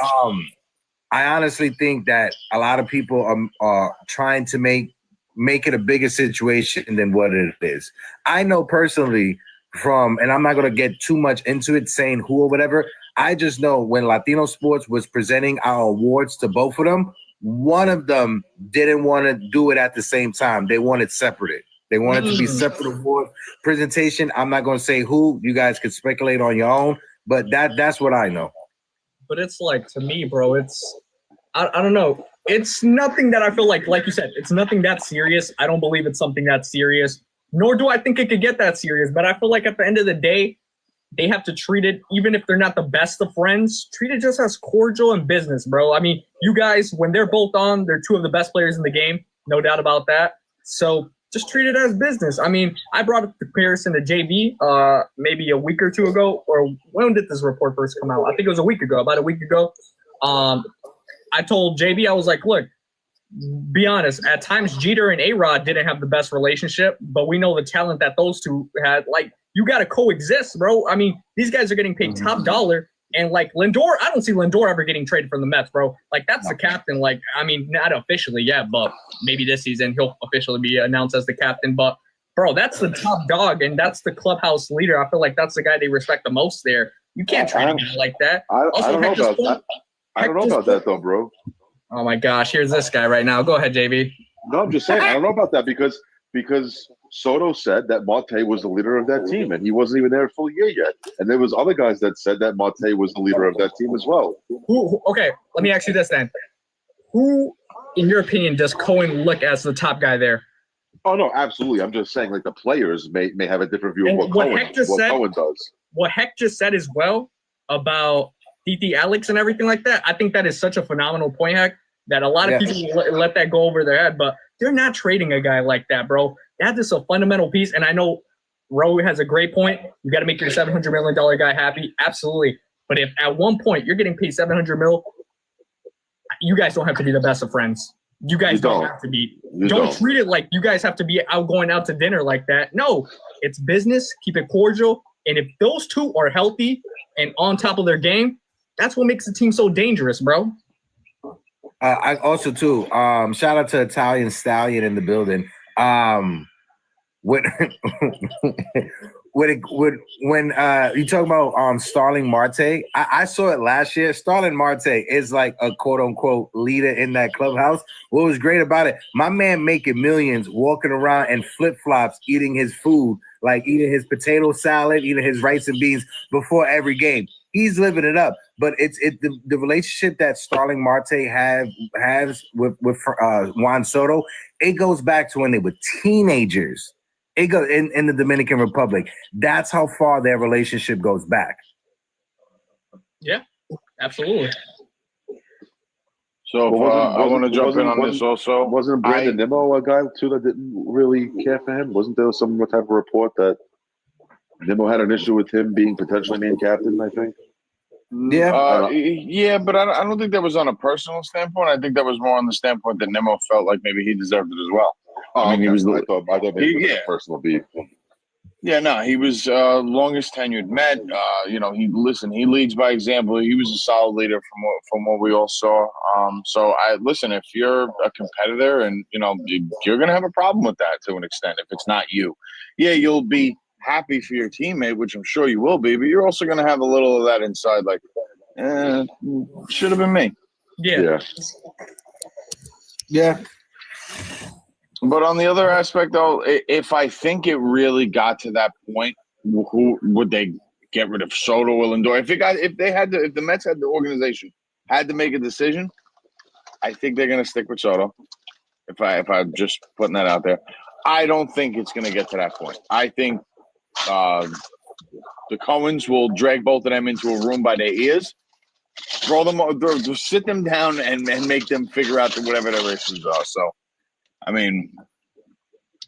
I honestly think that a lot of people are trying to make it a bigger situation than what it is. I know personally and I'm not going to get too much into it saying who or whatever. I just know when Latino Sports was presenting our awards to both of them, one of them didn't want to do it at the same time. They wanted separate. They wanted to be separate award presentation. I'm not going to say who. You guys could speculate on your own, but that's what I know. But it's like, to me, bro, it's I don't know. It's nothing that I feel like you said, it's nothing that serious. I don't believe it's something that serious, nor do I think it could get that serious. But I feel like at the end of the day, they have to treat it, even if they're not the best of friends, treat it just as cordial and business, bro. I mean, you guys, when they're both on, they're two of the best players in the game, no doubt about that. So just treat it as business. I mean, I brought up the comparison to JV maybe a week or two ago, or when did this report first come out? I think it was about a week ago. I told JV, I was like, look, be honest, at times Jeter and A-Rod didn't have the best relationship, but we know the talent that those two had. Like, you got to coexist, bro. I mean, these guys are getting paid top dollar. And, like, Lindor, I don't see Lindor ever getting traded from the Mets, bro. Like, that's the captain. Like, I mean, not officially yet, but maybe this season he'll officially be announced as the captain. But, bro, that's the top dog, and that's the clubhouse leader. I feel like that's the guy they respect the most there. You can't trade a guy like that. I don't know about that. I don't know about that, though, bro. Oh, my gosh. Here's this guy right now. Go ahead, JV. No, I'm just saying. I don't know about that because Soto said that Marte was the leader of that team, and he wasn't even there a full year yet. And there was other guys that said that Marte was the leader of that team as well. Okay, let me ask you this then. Who, in your opinion, does Cohen look as the top guy there? Oh no, absolutely. I'm just saying, like the players may have a different view of And what what Cohen Hector said- Cohen does. What Heck just said as well about DT Alex and everything like that, I think that is such a phenomenal point, Heck, that a lot of people let that go over their head, but they're not trading a guy like that, bro. That is a fundamental piece, and I know Roe has a great point. You got to make your $700 million guy happy, absolutely. But if at one point you're getting paid $700 million, you guys don't have to be the best of friends. You guys don't have to be. Don't treat it like you guys have to be out going out to dinner like that. No, it's business. Keep it cordial. And if those two are healthy and on top of their game, that's what makes the team so dangerous, bro. I also too, shout out to Italian Stallion in the building. When you talk about Starling Marte, I saw it last year. Starling Marte is like a quote unquote leader in that clubhouse. What was great about it, my man making millions, walking around in flip flops, eating his food, like eating his potato salad, eating his rice and beans before every game. He's living it up. But it's the relationship that Starling Marte has with Juan Soto. It goes back to when they were teenagers. It goes in the Dominican Republic. That's how far their relationship goes back. Yeah, absolutely. So I want to jump in on this also. Wasn't Brandon Nimmo a guy too that didn't really care for him? Wasn't there some type of report that Nimmo had an issue with him being potentially named captain? I think. Yeah, but I don't think that was on a personal standpoint. I think that was more on the standpoint that Nimmo felt like maybe he deserved it as well. Oh, I mean, okay. he was. I thought maybe it was a personal beef. Yeah, no, he was longest tenured Met. He leads by example. He was a solid leader from what we all saw. So if you're a competitor and you're gonna have a problem with that to an extent if it's not you. Yeah, you'll be happy for your teammate, which I'm sure you will be, but you're also gonna have a little of that inside, like, should have been me. Yeah. But on the other aspect, though, if I think it really got to that point, who would they get rid of, Soto or Lindor? If the Mets had the organization had to make a decision, I think they're going to stick with Soto. If I'm just putting that out there, I don't think it's going to get to that point. I think the Cohens will drag both of them into a room by their ears, sit them down, and make them figure out whatever their issues are. So. I mean,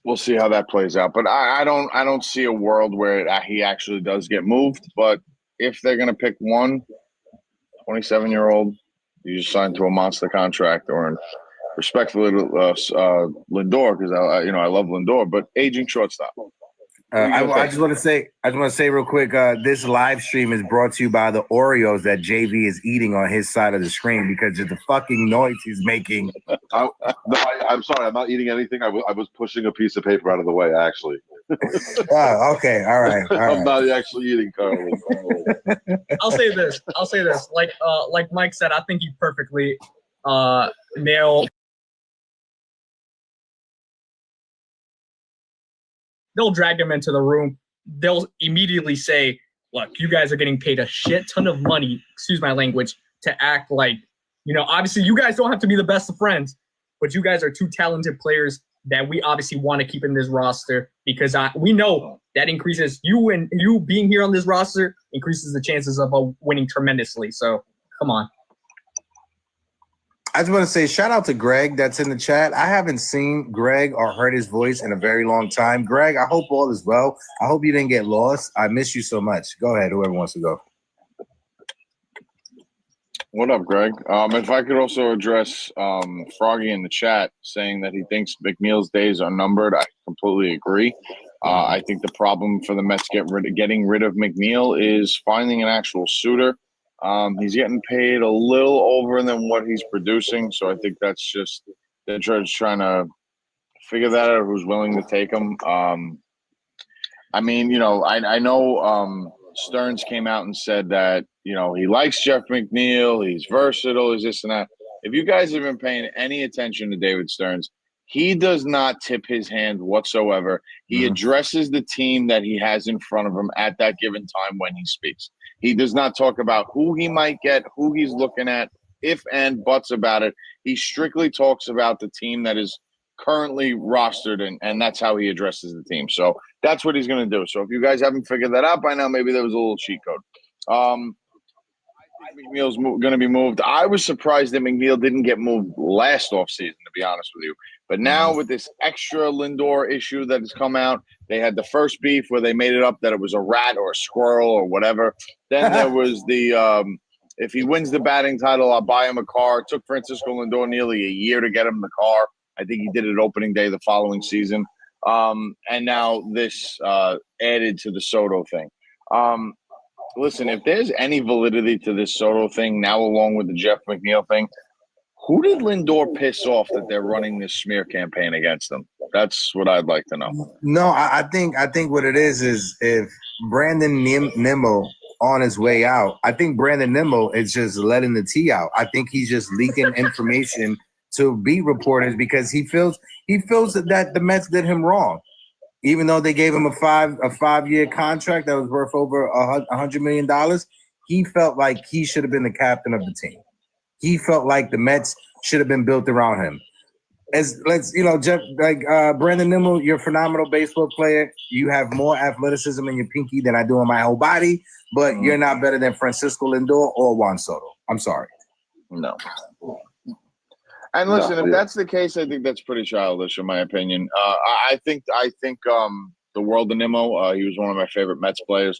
we'll see how that plays out, but I don't see a world where he actually does get moved. But if they're going to pick one 27-year-old, you just signed to a monster contract, or respectfully Lindor, because I love Lindor, but aging shortstop. I just want to say real quick, this live stream is brought to you by the Oreos that JV is eating on his side of the screen because of the fucking noise he's making. I'm sorry, I'm not eating anything. I was pushing a piece of paper out of the way, actually. Oh, okay, all right. I'm not actually eating, Carly. I'll say this. Like Mike said, I think he perfectly nailed. They'll drag him into the room. They'll immediately say, look, you guys are getting paid a shit ton of money, excuse my language, to act like, obviously you guys don't have to be the best of friends, but you guys are two talented players that we obviously want to keep in this roster because we know that increases you being here on this roster increases the chances of winning tremendously. So come on. I just want to say shout out to Greg that's in the chat. I haven't seen Greg or heard his voice in a very long time. Greg, I hope all is well. I hope you didn't get lost. I miss you so much. Go ahead, whoever wants to go. What up, Greg? If I could also address Froggy in the chat saying that he thinks McNeil's days are numbered, I completely agree. I think the problem for the Mets getting rid of McNeil is finding an actual suitor. He's getting paid a little over than what he's producing, so I think that's just they're just trying to figure that out. Who's willing to take him? I know Stearns came out and said that he likes Jeff McNeil, he's versatile, he's this and that. If you guys have been paying any attention to David Stearns, he does not tip his hand whatsoever. He addresses the team that he has in front of him at that given time when he speaks. He does not talk about who he might get, who he's looking at, if and buts about it. He strictly talks about the team that is currently rostered, and that's how he addresses the team. So that's what he's going to do. So if you guys haven't figured that out by now, maybe there was a little cheat code. I think McNeil's going to be moved. I was surprised that McNeil didn't get moved last offseason, to be honest with you. But now with this extra Lindor issue that has come out, they had the first beef where they made it up that it was a rat or a squirrel or whatever. Then there was the if he wins the batting title, I'll buy him a car. It took Francisco Lindor nearly a year to get him the car. I think he did it opening day the following season. And now this added to the Soto thing. Listen, if there's any validity to this Soto thing now, along with the Jeff McNeil thing, who did Lindor piss off that they're running this smear campaign against them? That's what I'd like to know. No, I think what it is if Brandon Nimmo on his way out, I think Brandon Nimmo is just letting the tea out. I think he's just leaking information to beat reporters because he feels that the Mets did him wrong. Even though they gave him a 5-year contract that was worth over $100 million, he felt like he should have been the captain of the team. He felt like the Mets should have been built around him. Jeff, Brandon Nimmo, you're a phenomenal baseball player. You have more athleticism in your pinky than I do in my whole body, but you're not better than Francisco Lindor or Juan Soto. I'm sorry. No. And listen, if that's the case, I think that's pretty childish, in my opinion. I think the world of Nimmo. He was one of my favorite Mets players.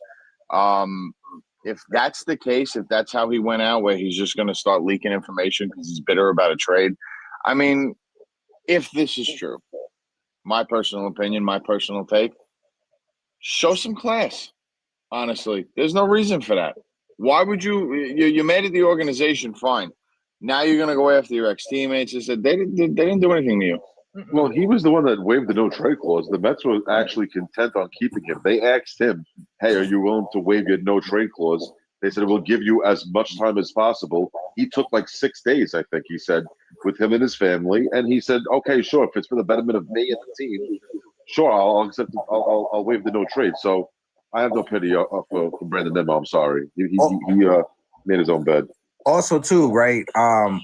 If that's the case, if that's how he went out, where he's just going to start leaking information because he's bitter about a trade. I mean, if this is true, my personal opinion, my personal take, show some class. Honestly, there's no reason for that. Why would you're mad at the organization? Fine. Now you're going to go after your ex-teammates. They said they didn't do anything to you. Well, he was the one that waived the no-trade clause. The Mets were actually content on keeping him. They asked him, hey, are you willing to waive your no-trade clause? They said, we'll give you as much time as possible. He took like 6 days, I think he said, with him and his family. And he said, okay, sure, if it's for the betterment of me and the team, sure, I'll accept it. I'll waive the no-trade. So I have no pity for Brandon Nimmo. I'm sorry. He made his own bed. Also, too, right?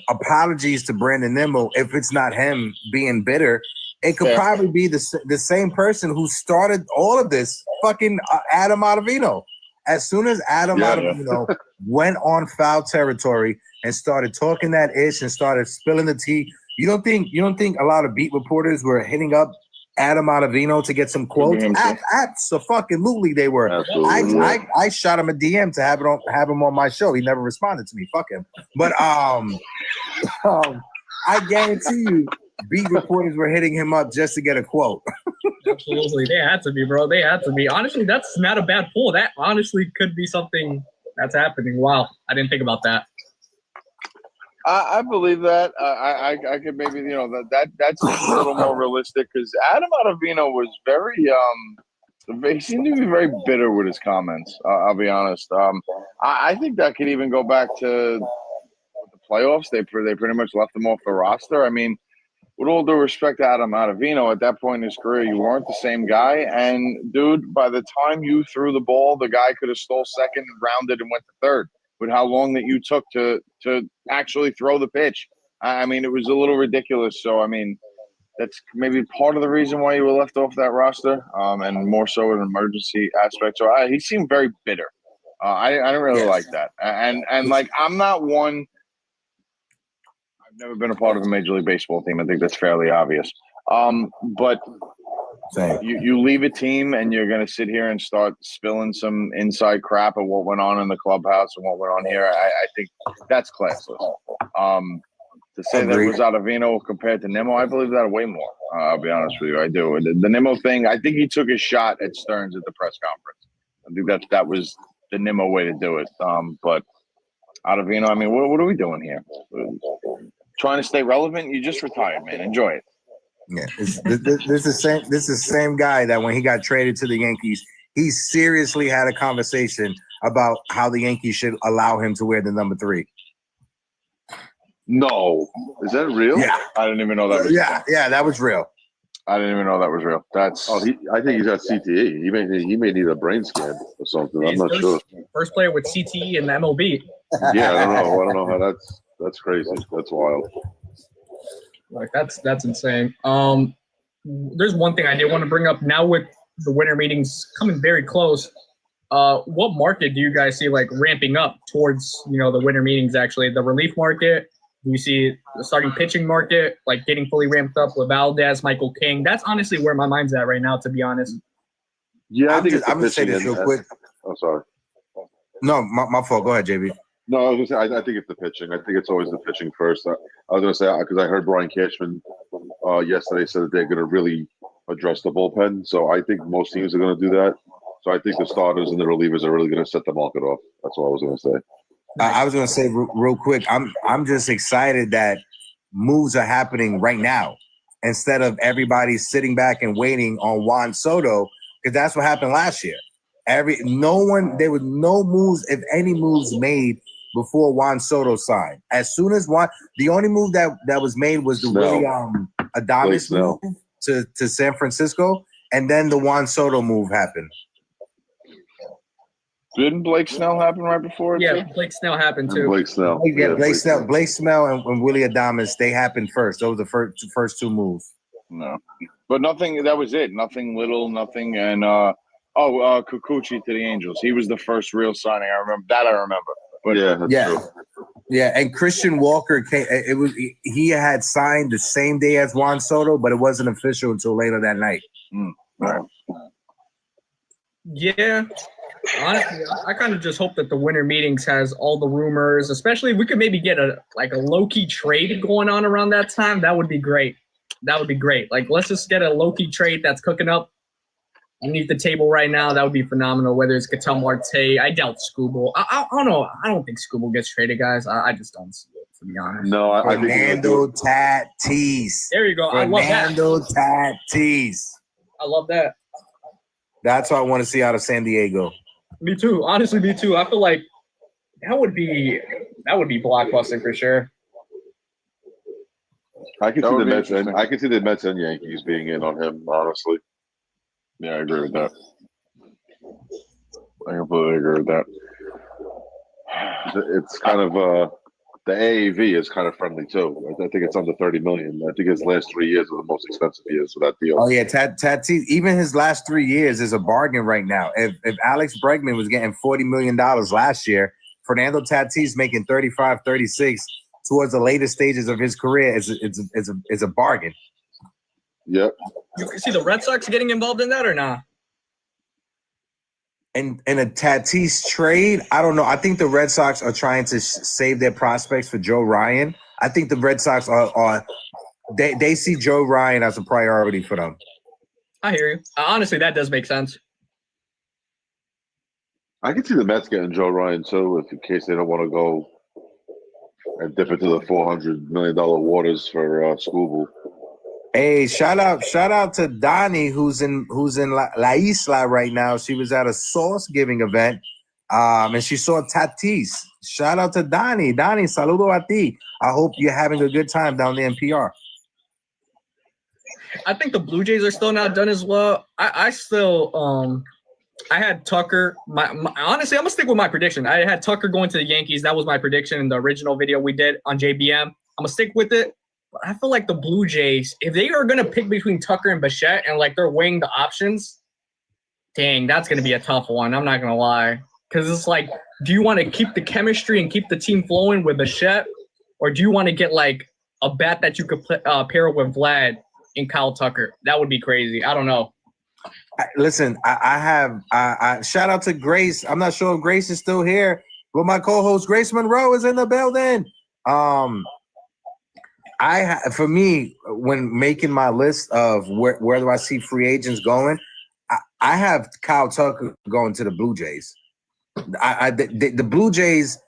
Apologies to Brandon Nimmo. If it's not him being bitter, it could probably be the same person who started all of this, fucking Adam Ottavino. As soon as Adam Ottavino went on foul territory and started talking that ish and started spilling the tea, you don't think a lot of beat reporters were hitting up Adam Ottavino to get some quotes? Absolutely, they were. Absolutely. I shot him a DM to have him on my show. He never responded to me. Fuck him. But I guarantee you, beat reporters were hitting him up just to get a quote. Absolutely, they had to be, bro. They had to be. Honestly, that's not a bad pull. That honestly could be something that's happening. Wow, I didn't think about that. I believe that. I could maybe that's a little more realistic because Adam Ottavino was very he seemed to be very bitter with his comments. I'll be honest. I think that could even go back to the playoffs. They pretty much left him off the roster. I mean, with all due respect to Adam Ottavino, at that point in his career, you weren't the same guy. And dude, by the time you threw the ball, the guy could have stole second, rounded, and went to third. With how long that you took to actually throw the pitch. I mean, it was a little ridiculous. So, I mean, that's maybe part of the reason why you were left off that roster, and more so an emergency aspect. So he seemed very bitter. I didn't really like that. And like, I'm not one – I've never been a part of a Major League Baseball team. I think that's fairly obvious. But – You leave a team and you're going to sit here and start spilling some inside crap of what went on in the clubhouse and what went on here. I think that's classless. To say that it was Ottavino compared to Nimmo, I believe that way more. I'll be honest with you. I do. The Nimmo thing, I think he took a shot at Stearns at the press conference. I think that was the Nimmo way to do it. But Ottavino, I mean, what are we doing here? Trying to stay relevant? You just retired, man. Enjoy it. Yeah, this is the same guy that when he got traded to the Yankees, he seriously had a conversation about how the Yankees should allow him to wear the number 3. No, is that real? Yeah, I didn't even know that was yeah, that was real. I didn't even know that was real. That's I think he's got CTE. He may need a brain scan or something. I'm not sure. First player with CTE in the MLB. Yeah, I don't know how that's crazy. That's wild. Like that's insane. There's one thing I did want to bring up now with the winter meetings coming very close. What market do you guys see like ramping up towards the winter meetings? Actually, the relief market. Do you see the starting pitching market like getting fully ramped up with Valdez, Michael King? That's honestly where my mind's at right now, to be honest. Yeah, I'm gonna say this real quick. I'm sorry. No, my fault. Go ahead, JB. No, I was gonna say I think it's the pitching. I think it's always the pitching first. I was gonna say because I heard Brian Cashman yesterday said that they're gonna really address the bullpen. So I think most teams are gonna do that. So I think the starters and the relievers are really gonna set the market off. That's what I was gonna say. I was gonna say real quick. I'm just excited that moves are happening right now instead of everybody sitting back and waiting on Juan Soto, because that's what happened last year. There were no moves, if any moves made before Juan Soto signed. As soon as the only move that was made was the Willie Adames move to San Francisco, and then the Juan Soto move happened. Didn't Blake Snell happen right before it? Yeah, too? Blake Snell happened too. Blake Snell. Yeah, Blake Snell and Willie Adames, they happened first. Those were the first two moves. No, but nothing. That was it. Nothing little. Nothing. And Kikuchi to the Angels. He was the first real signing. I remember. But That's true. Yeah, and Christian Walker came. He had signed the same day as Juan Soto, but it wasn't official until later that night. Right. Yeah. Honestly, I kind of just hope that the winter meetings has all the rumors, especially if we could maybe get a low-key trade going on around that time. That would be great. Like, let's just get a low-key trade that's cooking up underneath the table right now. That would be phenomenal, whether it's Ketel Marte. I doubt Scooble. I don't know. I don't think Scooble gets traded, guys. I just don't see it, to be honest. No, I think Fernando Tatis. There you go. I love that. Fernando Tatis. I love that. That's what I want to see out of San Diego. Me too. Honestly, me too. I feel like that would be blockbuster for sure. I can see the Mets and Yankees being in on him, honestly. Yeah, I agree with that. I completely agree with that. It's kind of the AAV is kind of friendly too. I think it's under 30 million. I think his last 3 years were the most expensive years for that deal. Oh yeah, Tatis. Even his last 3 years is a bargain right now. If Alex Bregman was getting $40 million last year, Fernando Tatis making 35, 36 towards the later stages of his career is a bargain. Yep. You can see the Red Sox getting involved in that or not? And in a Tatis trade, I don't know. I think the Red Sox are trying to save their prospects for Joe Ryan. I think the Red Sox they see Joe Ryan as a priority for them. I hear you. Honestly, that does make sense. I can see the Mets getting Joe Ryan too, if in case they don't want to go and dip into the $400 million waters for Scooble. Hey, shout out to Donnie who's in La Isla right now. She was at a sauce giving event, and she saw Tatis. Shout out to Donnie. Donnie, saludo a ti. I hope you're having a good time down there in PR. I think the Blue Jays are still not done as well. I still I had Tucker. Honestly, I'm gonna stick with my prediction. I had Tucker going to the Yankees. That was my prediction in the original video we did on JBM. I'm gonna stick with it. But I feel like the Blue Jays, if they are gonna pick between Tucker and Bichette, and like they're weighing the options, dang, that's gonna be a tough one. I'm not gonna lie, because it's like, do you want to keep the chemistry and keep the team flowing with Bichette, or do you want to get like a bat that you could pair up with Vlad and Kyle Tucker? That would be crazy. I don't know. Listen, I shout out to Grace. I'm not sure if Grace is still here, but my co-host Grace Monroe is in the building. For me, when making my list of where do I see free agents going, I have Kyle Tucker going to the Blue Jays. The Blue Jays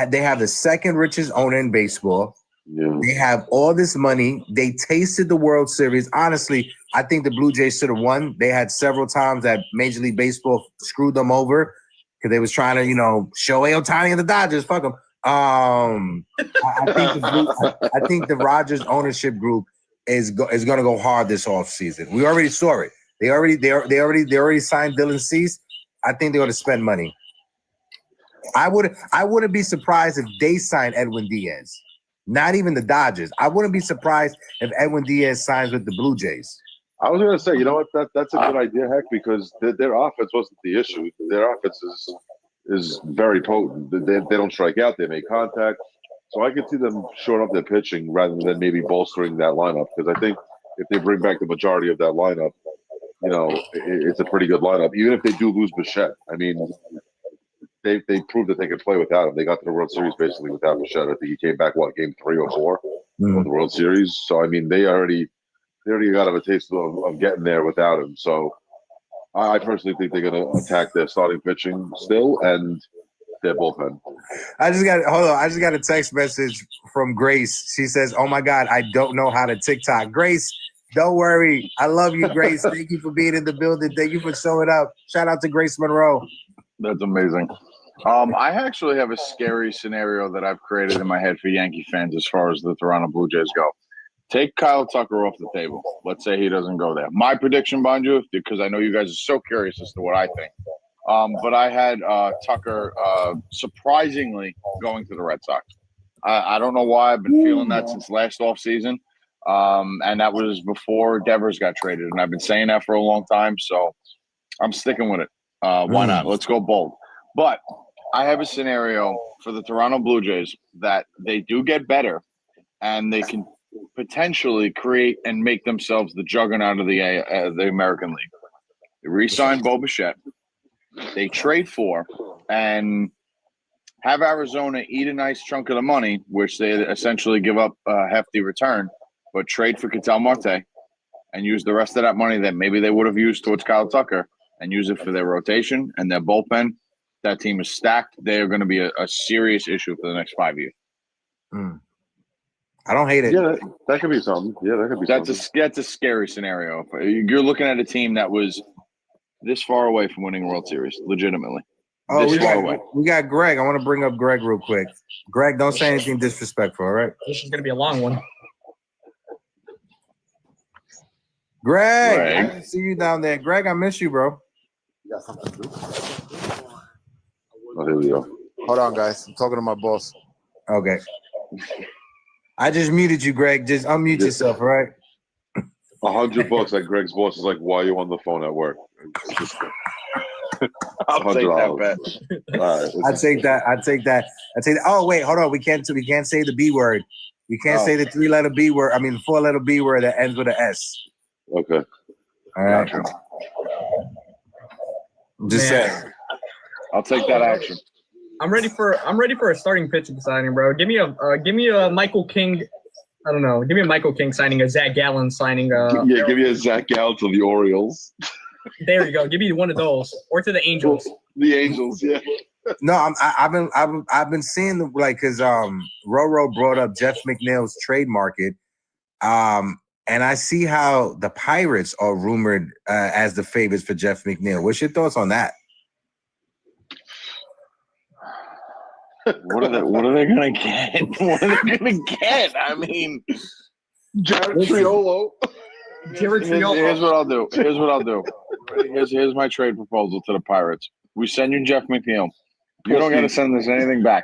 they have the second richest owner in baseball. Yeah. They have all this money. They tasted the World Series. Honestly, I think the Blue Jays should have won. They had several times that Major League Baseball screwed them over because they was trying to, Shohei Ohtani and the Dodgers. Fuck them. I think the Rogers ownership group is going to go hard this offseason. We already saw it. They already signed Dylan Cease. I think they're going to spend money. I wouldn't be surprised if they signed Edwin Diaz. Not even the Dodgers. I wouldn't be surprised if Edwin Diaz signs with the Blue Jays. I was going to say, you know what? That's a good idea, Heck, because their offense wasn't the issue. Their offense is very potent. They don't strike out. They make contact. So I could see them showing up their pitching rather than maybe bolstering that lineup. Because I think if they bring back the majority of that lineup, you know, it's a pretty good lineup. Even if they do lose Bichette, I mean, they proved that they could play without him. They got to the World Series basically without Bichette. I think he came back, game 3 or 4 of the World Series. So, I mean, they already got a taste of getting there without him. So I personally think they're going to attack their starting pitching still and their bullpen. I just got a text message from Grace. She says, "Oh my God, I don't know how to TikTok." Grace, don't worry. I love you, Grace. Thank you for being in the building. Thank you for showing up. Shout out to Grace Monroe. That's amazing. I actually have a scary scenario that I've created in my head for Yankee fans as far as the Toronto Blue Jays go. Take Kyle Tucker off the table. Let's say he doesn't go there. My prediction, mind you, because I know you guys are so curious as to what I think. But I had Tucker surprisingly going to the Red Sox. I don't know why. I've been feeling that since last offseason. And that was before Devers got traded. And I've been saying that for a long time. So I'm sticking with it. Why not? Let's go bold. But I have a scenario for the Toronto Blue Jays that they do get better and they can potentially create and make themselves the juggernaut of the American League. They re-sign Bo Bichette. They trade for and have Arizona eat a nice chunk of the money, which they essentially give up a hefty return, but trade for Ketel Marte and use the rest of that money that maybe they would have used towards Kyle Tucker and use it for their rotation and their bullpen. That team is stacked. They are going to be a serious issue for the next 5 years. I don't hate it. Yeah, that could be something. Yeah, that could be something. That's a scary scenario. You're looking at a team that was this far away from winning a World Series, legitimately. Oh, we got Greg. I want to bring up Greg real quick. Greg, don't say anything disrespectful, all right? This is going to be a long one. Greg, I didn't see you down there. Greg, I miss you, bro. You got something to do? Oh, here we go. Hold on, guys. I'm talking to my boss. Okay. I just muted you, Greg. Just unmute yourself, all right? $100 that Greg's boss is like, why are you on the phone at work? I'll take that bet. All right, I take that. Oh, wait, hold on. We can't say the B word. We can't say the 3-letter B word. I mean, the 4-letter B word that ends with an S. Okay. All right. Gotcha. Just saying. I'll take that action. I'm ready for a starting pitching signing, bro. Give me a Michael King. I don't know. Give me a Michael King signing, a Zach Gallen signing. Yeah, give me a Zach Gallen to the Orioles. There you go. Give me one of those, or to the Angels. The Angels, yeah. No, I've been seeing because Roro brought up Jeff McNeil's trade market, and I see how the Pirates are rumored as the favorites for Jeff McNeil. What's your thoughts on that? What are they gonna get? What are they gonna get? I mean, Jared Triolo. Here's what I'll do. Here's my trade proposal to the Pirates. We send you Jeff McNeil. You don't got to send us anything back.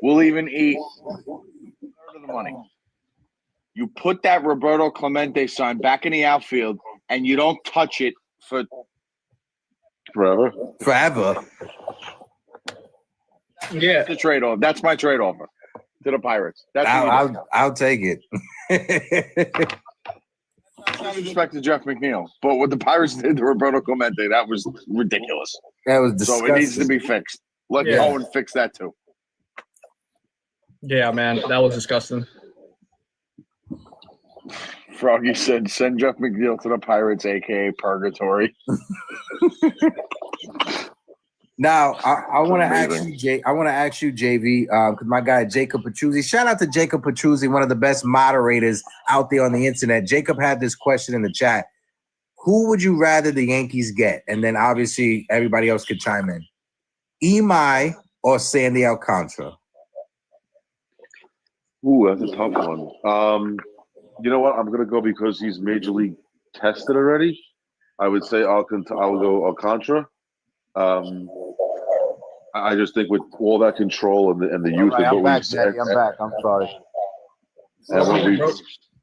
We'll even eat a third of the money. You put that Roberto Clemente sign back in the outfield, and you don't touch it for Forever. Yeah, the trade offer. That's my trade offer to the Pirates. That's I'll take it. not respect to Jeff McNeil, but what the Pirates did to Roberto Clemente, that was ridiculous. That was disgusting. So it needs to be fixed. Let Cohen fix that too. Yeah, man, that was disgusting. Froggy said, "Send Jeff McNeil to the Pirates, aka Purgatory." Now, I want to ask you, JV, because my guy Jacob Petruzzi. Shout out to Jacob Petruzzi, one of the best moderators out there on the internet. Jacob had this question in the chat: who would you rather the Yankees get? And then obviously everybody else could chime in. Imai or Sandy Alcantara? Ooh, that's a tough one. You know what? I'm gonna go because he's major league tested already. I would say I'll go Alcantara. I just think with all that control and the youth, Right, I'm back, Daddy. I'm back. I'm sorry. And what we,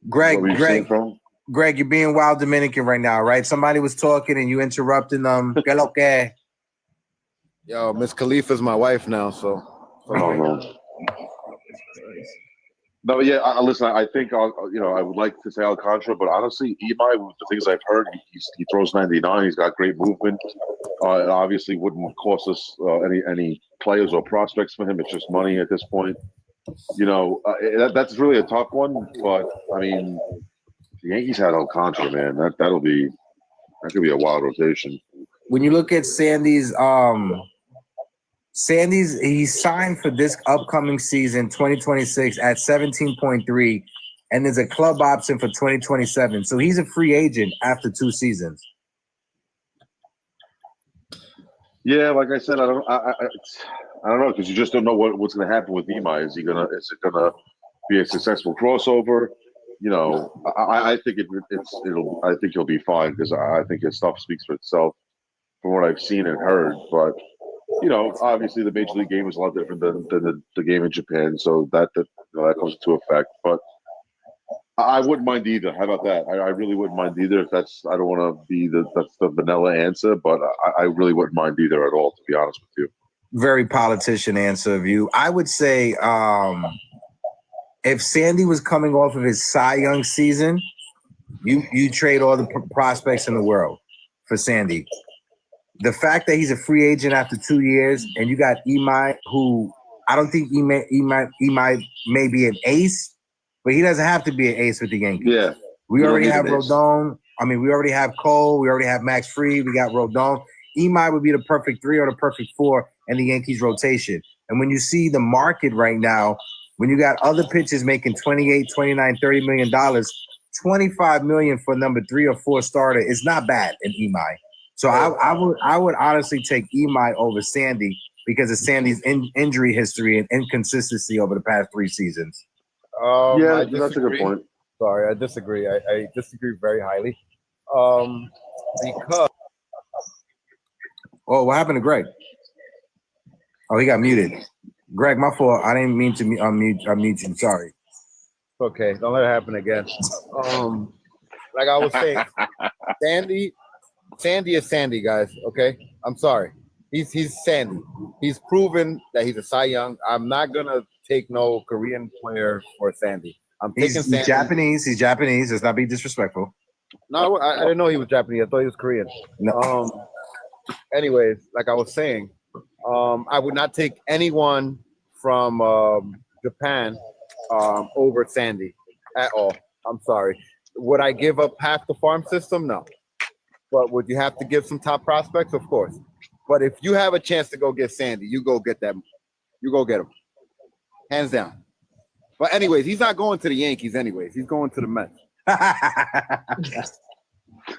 Greg, what we've Greg, seen from. Greg, you're being wild Dominican right now, right? Somebody was talking and you interrupting them. Que lo que? Yo, Miss Khalifa's my wife now, so. Oh, no. No, yeah. Listen, I think I would like to say Alcantara, but honestly, Imai, with the things I've heard, he throws 99. He's got great movement. It obviously wouldn't cost us any players or prospects for him. It's just money at this point. That's really a tough one. But I mean, the Yankees had Alcantara, man. That could be a wild rotation. When you look at Sandy's he signed for this upcoming season, 2026, at 17.3, and there's a club option for 2027. So he's a free agent after 2 seasons. Yeah, like I said, I don't know, because you just don't know what's going to happen with Imai. Is it gonna be a successful crossover? I think I think he'll be fine, because I think his stuff speaks for itself from what I've seen and heard. But obviously the major league game is a lot different than the game in Japan, so that comes into effect. But I wouldn't mind either. How about that? I really wouldn't mind either. If I don't want to be that's the vanilla answer, but I really wouldn't mind either at all, to be honest with you. Very politician answer of you. I would say if Sandy was coming off of his Cy Young season, you trade all the prospects in the world for Sandy. The fact that he's a free agent after 2 years, and you got Imai, who I don't think Imai may be an ace, but he doesn't have to be an ace with the Yankees. Yeah. We already have Rodon. I mean, we already have Cole. We already have Max Fried. We got Rodon. Imai would be the perfect 3 or the perfect 4 in the Yankees rotation. And when you see the market right now, when you got other pitchers making $28, $29, $30 million, $25 million for number 3 or 4 starter is not bad in Imai. So I would honestly take Imai over Sandy because of Sandy's injury history and inconsistency over the past 3 seasons. Yeah, that's a good point. Sorry, I disagree. I disagree very highly. Because Oh, what happened to Greg? Oh, he got muted. Greg, my fault. I didn't mean to unmute you. Sorry. okay, don't let it happen again. Like I was saying, Sandy is Sandy, guys. Okay, I'm sorry. He's Sandy. He's proven that he's a Cy Young. I'm not gonna take no Korean player for Sandy. He's Japanese. He's Japanese. Let's not be disrespectful. No, I didn't know he was Japanese. I thought he was Korean. No. Anyways, like I was saying, I would not take anyone from Japan over Sandy at all. I'm sorry. Would I give up half the farm system? No. But would you have to give some top prospects? Of course. But if you have a chance to go get Sandy, you go get that. You go get him. Hands down. But anyways, he's not going to the Yankees anyways. He's going to the Mets.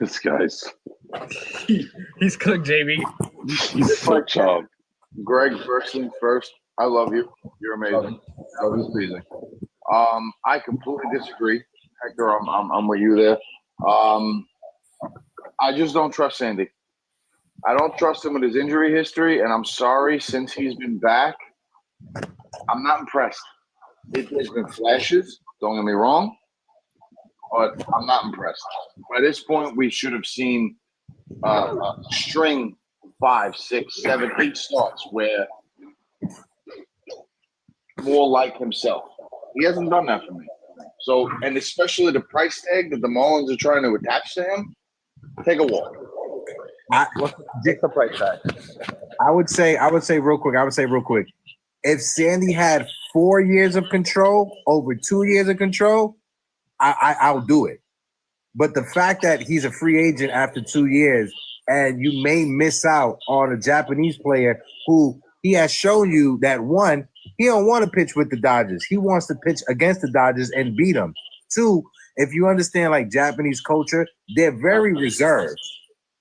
This guy's He's cooked, JB. he's so chub. Greg, first things first, I love you. You're amazing. That was amazing. I completely disagree. Hector, I'm with you there. I just don't trust Sandy. I don't trust him with his injury history, and I'm sorry, since he's been back, I'm not impressed. There's been flashes, don't get me wrong, but I'm not impressed. By this point, we should have seen a string 5, 6, 7, 8 starts where more like himself. He hasn't done that for me. So, and especially the price tag that the Marlins are trying to attach to him, take a walk. What's the price tag? I would say real quick. If Sandy had 4 years of control over 2 years of control, I'll do it. But the fact that he's a free agent after 2 years and you may miss out on a Japanese player who he has shown you that, one, he don't want to pitch with the Dodgers. He wants to pitch against the Dodgers and beat them. 2, if you understand like Japanese culture, they're very reserved.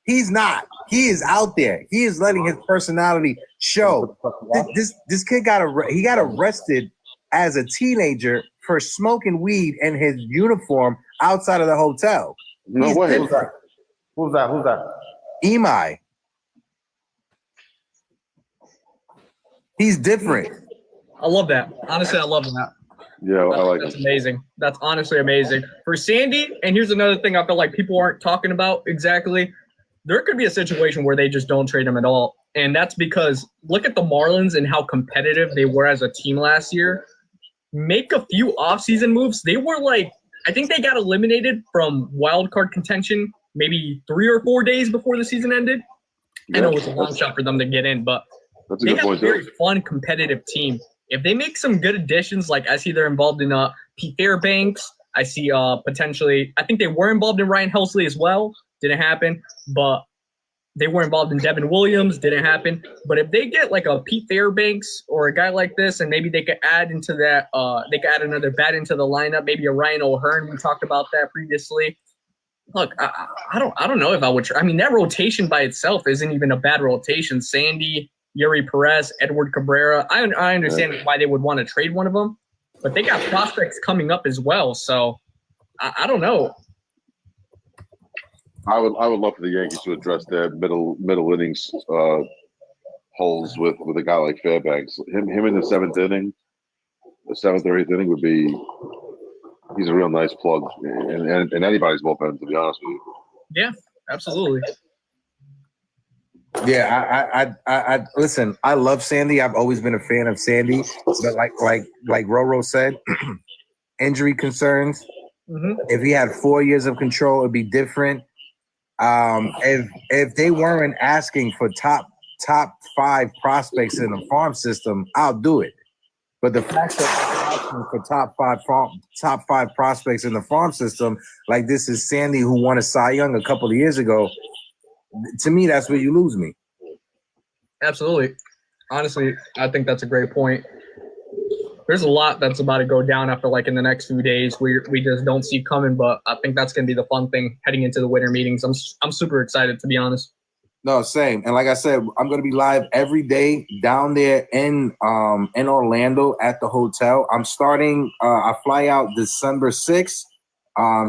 He's not. He is out there. He is letting his personality show. This kid got arrested as a teenager for smoking weed in his uniform outside of the hotel. No way. Who's that? Imai. He's different. I love that. Honestly, I love that. Yeah, I like That's it. amazing. That's honestly amazing. For Sandy, and here's another thing I feel like people aren't talking about exactly. There could be a situation where they just don't trade him at all. And that's because look at the Marlins and how competitive they were as a team last year. Make a few offseason moves. They were like, I think they got eliminated from wild card contention maybe 3 or 4 days before the season ended. I know it was a long shot for them to get in, but That's a they good have a point, very too. fun, competitive team. If they make some good additions, like I see they're involved in Pete Fairbanks. I see potentially, I think they were involved in Ryan Helsley as well. Didn't happen, but they were involved in Devin Williams. Didn't happen. But if they get like a Pete Fairbanks or a guy like this, and maybe they could add into that, they could add another bat into the lineup. Maybe a Ryan O'Hearn. We talked about that previously. Look, I don't know if I would. I mean, that rotation by itself isn't even a bad rotation. Sandy, Yuri Perez, Edward Cabrera. I understand why they would want to trade one of them, but they got prospects coming up as well. So I don't know. I would love for the Yankees to address their middle innings holes with a guy like Fairbanks. Him in the seventh inning, the seventh or eighth inning would be. He's a real nice plug in anybody's bullpen, to be honest with you. Yeah, absolutely. Yeah, I listen. I love Sandy. I've always been a fan of Sandy, but like Roro said, injury concerns. Mm-hmm. If he had 4 years of control, it'd be different. If they weren't asking for top 5 prospects in the farm system, I'll do it. But the fact that they're asking for top five prospects in the farm system, like this is Sandy who won a Cy Young a couple of years ago. To me, that's where you lose me. Absolutely. Honestly, I think that's a great point. There's a lot that's about to go down after like in the next few days we just don't see coming, but I think that's going to be the fun thing heading into the winter meetings. I'm super excited, to be honest. No, same. And like I said, I'm going to be live every day down there in Orlando at the hotel. I'm starting. I fly out December 6th.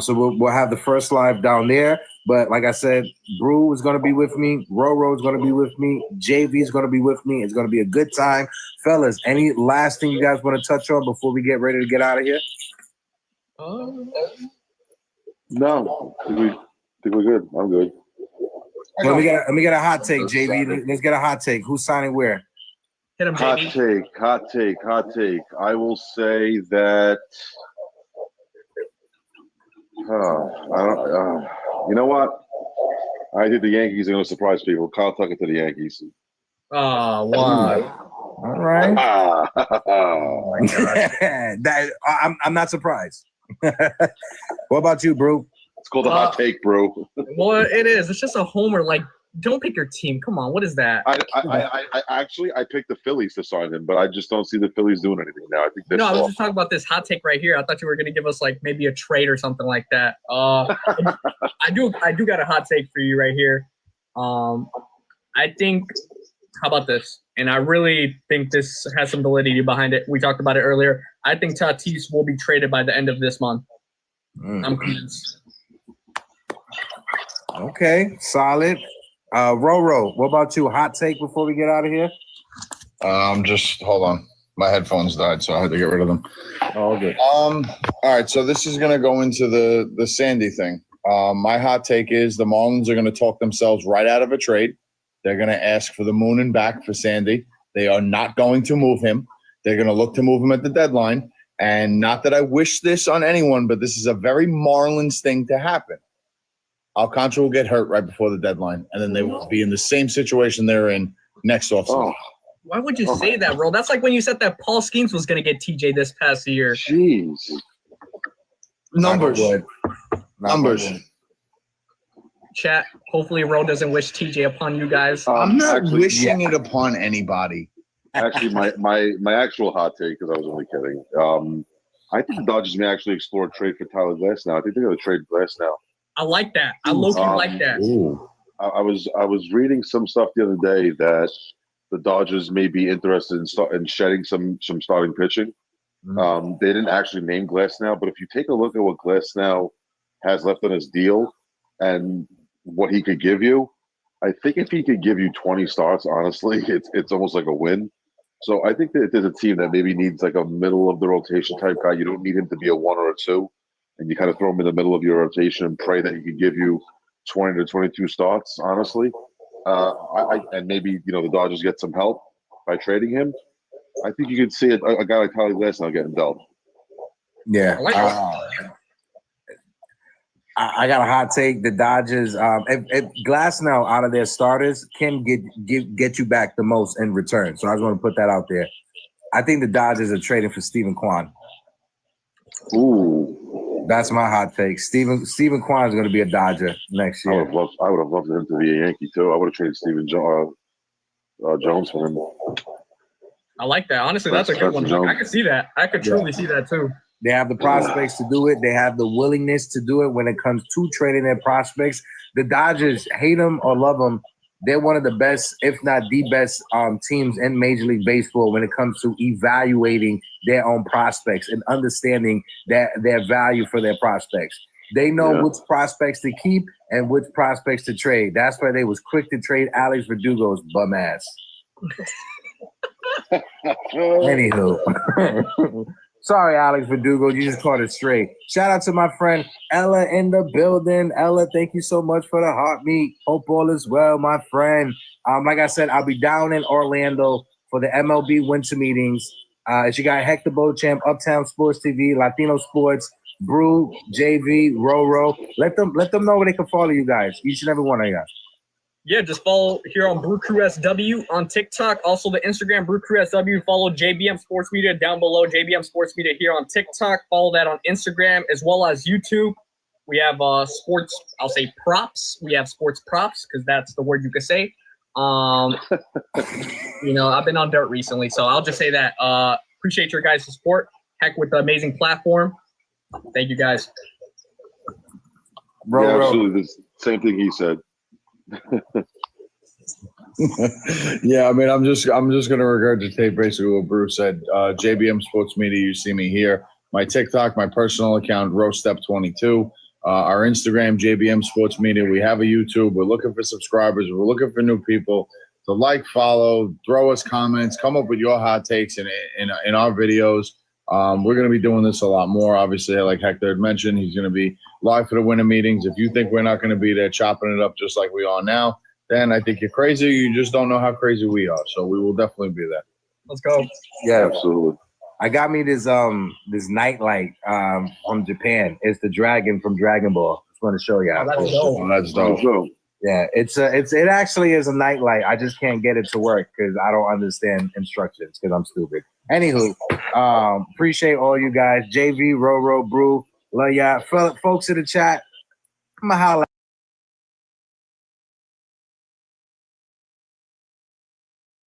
So we'll have the first live down there. But like I said, Brew is going to be with me. Roro is going to be with me. JV is going to be with me. It's going to be a good time. Fellas, any last thing you guys want to touch on before we get ready to get out of here? No, I think we're good. I'm good. Let me get a hot take, JV. Let's get a hot take. Who's signing where? Hit him, Hot JV. take. I will say that. You know what? I think the Yankees are going to surprise people. Kyle Tucker to the Yankees. Oh, wow. All right. Oh my God. I'm not surprised. What about you, Brew? It's called a hot take, bro. Well, it is. It's just a homer. Like, don't pick your team. Come on. What is that? I actually picked the Phillies to sign him, but I just don't see the Phillies doing anything now. I think they're No, I was soft. just talking about this hot take right here. I thought you were going to give us like maybe a trade or something like that. I do got a hot take for you right here. I think. How about this? And I really think this has some validity behind it. We talked about it earlier. I think Tatis will be traded by the end of this month. I'm convinced. Okay, solid. Roro, what about you? Hot take before we get out of here? Just hold on. My headphones died, so I had to get rid of them. Oh, good. All right, so this is gonna go into the Sandy thing. My hot take is the Marlins are gonna talk themselves right out of a trade. They're gonna ask for the moon and back for Sandy. They are not going to move him. They're gonna look to move him at the deadline. And not that I wish this on anyone, but this is a very Marlins thing to happen. Alcantara will get hurt right before the deadline, and then they will be in the same situation they're in next offseason. Why would you say that, bro? That's like when you said that Paul Skeens was going to get TJ this past year. Jeez. Numbers. Chat. Hopefully, Ro doesn't wish TJ upon you guys. I'm not actually, wishing it upon anybody. Actually, my actual hot take, because I was only kidding. I think the Dodgers may actually explore a trade for Tyler Glass now. I think they're going to trade Glass now. I like that. I low-key like that. I was reading some stuff the other day that the Dodgers may be interested in shedding some starting pitching. They didn't actually name Glass now, but if you take a look at what Glass now has left on his deal and what he could give you, I think if he could give you 20 starts, honestly, it's almost like a win. So I think that if there's a team that maybe needs like a middle of the rotation type guy, you don't need him to be a 1 or a 2, and you kind of throw him in the middle of your rotation and pray that he can give you 20 to 22 starts. Honestly, and maybe the Dodgers get some help by trading him. I think you could see a guy like Tyler Glasnow getting dealt. Yeah. I got a hot take. The Dodgers, if Glasnow out of their starters can get you back the most in return. So I just want to put that out there. I think the Dodgers are trading for Stephen Kwan. Ooh, that's my hot take. Stephen Kwan is going to be a Dodger next year. I would have loved him to be a Yankee too. I would have traded Stephen Jones for him. I like that. Honestly, that's a good one. I could see that. I could truly see that too. They have the prospects to do it. They have the willingness to do it when it comes to trading their prospects. The Dodgers, hate them or love them, they're one of the best, if not the best, teams in Major League Baseball when it comes to evaluating their own prospects and understanding their value for their prospects. They know which prospects to keep and which prospects to trade. That's why they was quick to trade Alex Verdugo's bum ass. Anywho. Sorry, Alex Verdugo. You just caught it straight. Shout out to my friend Ella in the building. Ella, thank you so much for the hot meat. Hope all is well, my friend. Like I said, I'll be down in Orlando for the MLB winter meetings. It's your guy Hector Beauchamp, Uptown Sports TV, Latino Sports, Brew, JV, Roro. Let them know where they can follow you guys. Each and every one of you guys. Yeah, just follow here on Brew Crew SW on TikTok. Also the Instagram Brew Crew SW. Follow JBM Sports Media down below. JBM Sports Media here on TikTok. Follow that on Instagram as well as YouTube. We have sports, I'll say props. We have sports props because that's the word you could say. I've been on dirt recently, so I'll just say that. Appreciate your guys' support. Heck with the amazing platform. Thank you guys. Yeah, absolutely. The same thing he said. Yeah, I mean, I'm just going to regurgitate basically what Bruce said. JBM Sports Media, you see me here. My TikTok, my personal account, RoastStep22. Our Instagram, JBM Sports Media. We have a YouTube. We're looking for subscribers. We're looking for new people to like, follow, throw us comments, come up with your hot takes in our videos. We're going to be doing this a lot more. Obviously, like Hector had mentioned, he's going to be live for the winter meetings. If you think we're not going to be there chopping it up just like we are now, then I think you're crazy. You just don't know how crazy we are. So we will definitely be there. Let's go. Yeah, absolutely. I got me this nightlight from Japan. It's the dragon from Dragon Ball. Just want to show you. Oh, that's dope. Yeah, it actually is a nightlight. I just can't get it to work because I don't understand instructions because I'm stupid. Anywho, appreciate all you guys. JV, Roro, Brew, love y'all. Folks in the chat, I'm going to holla.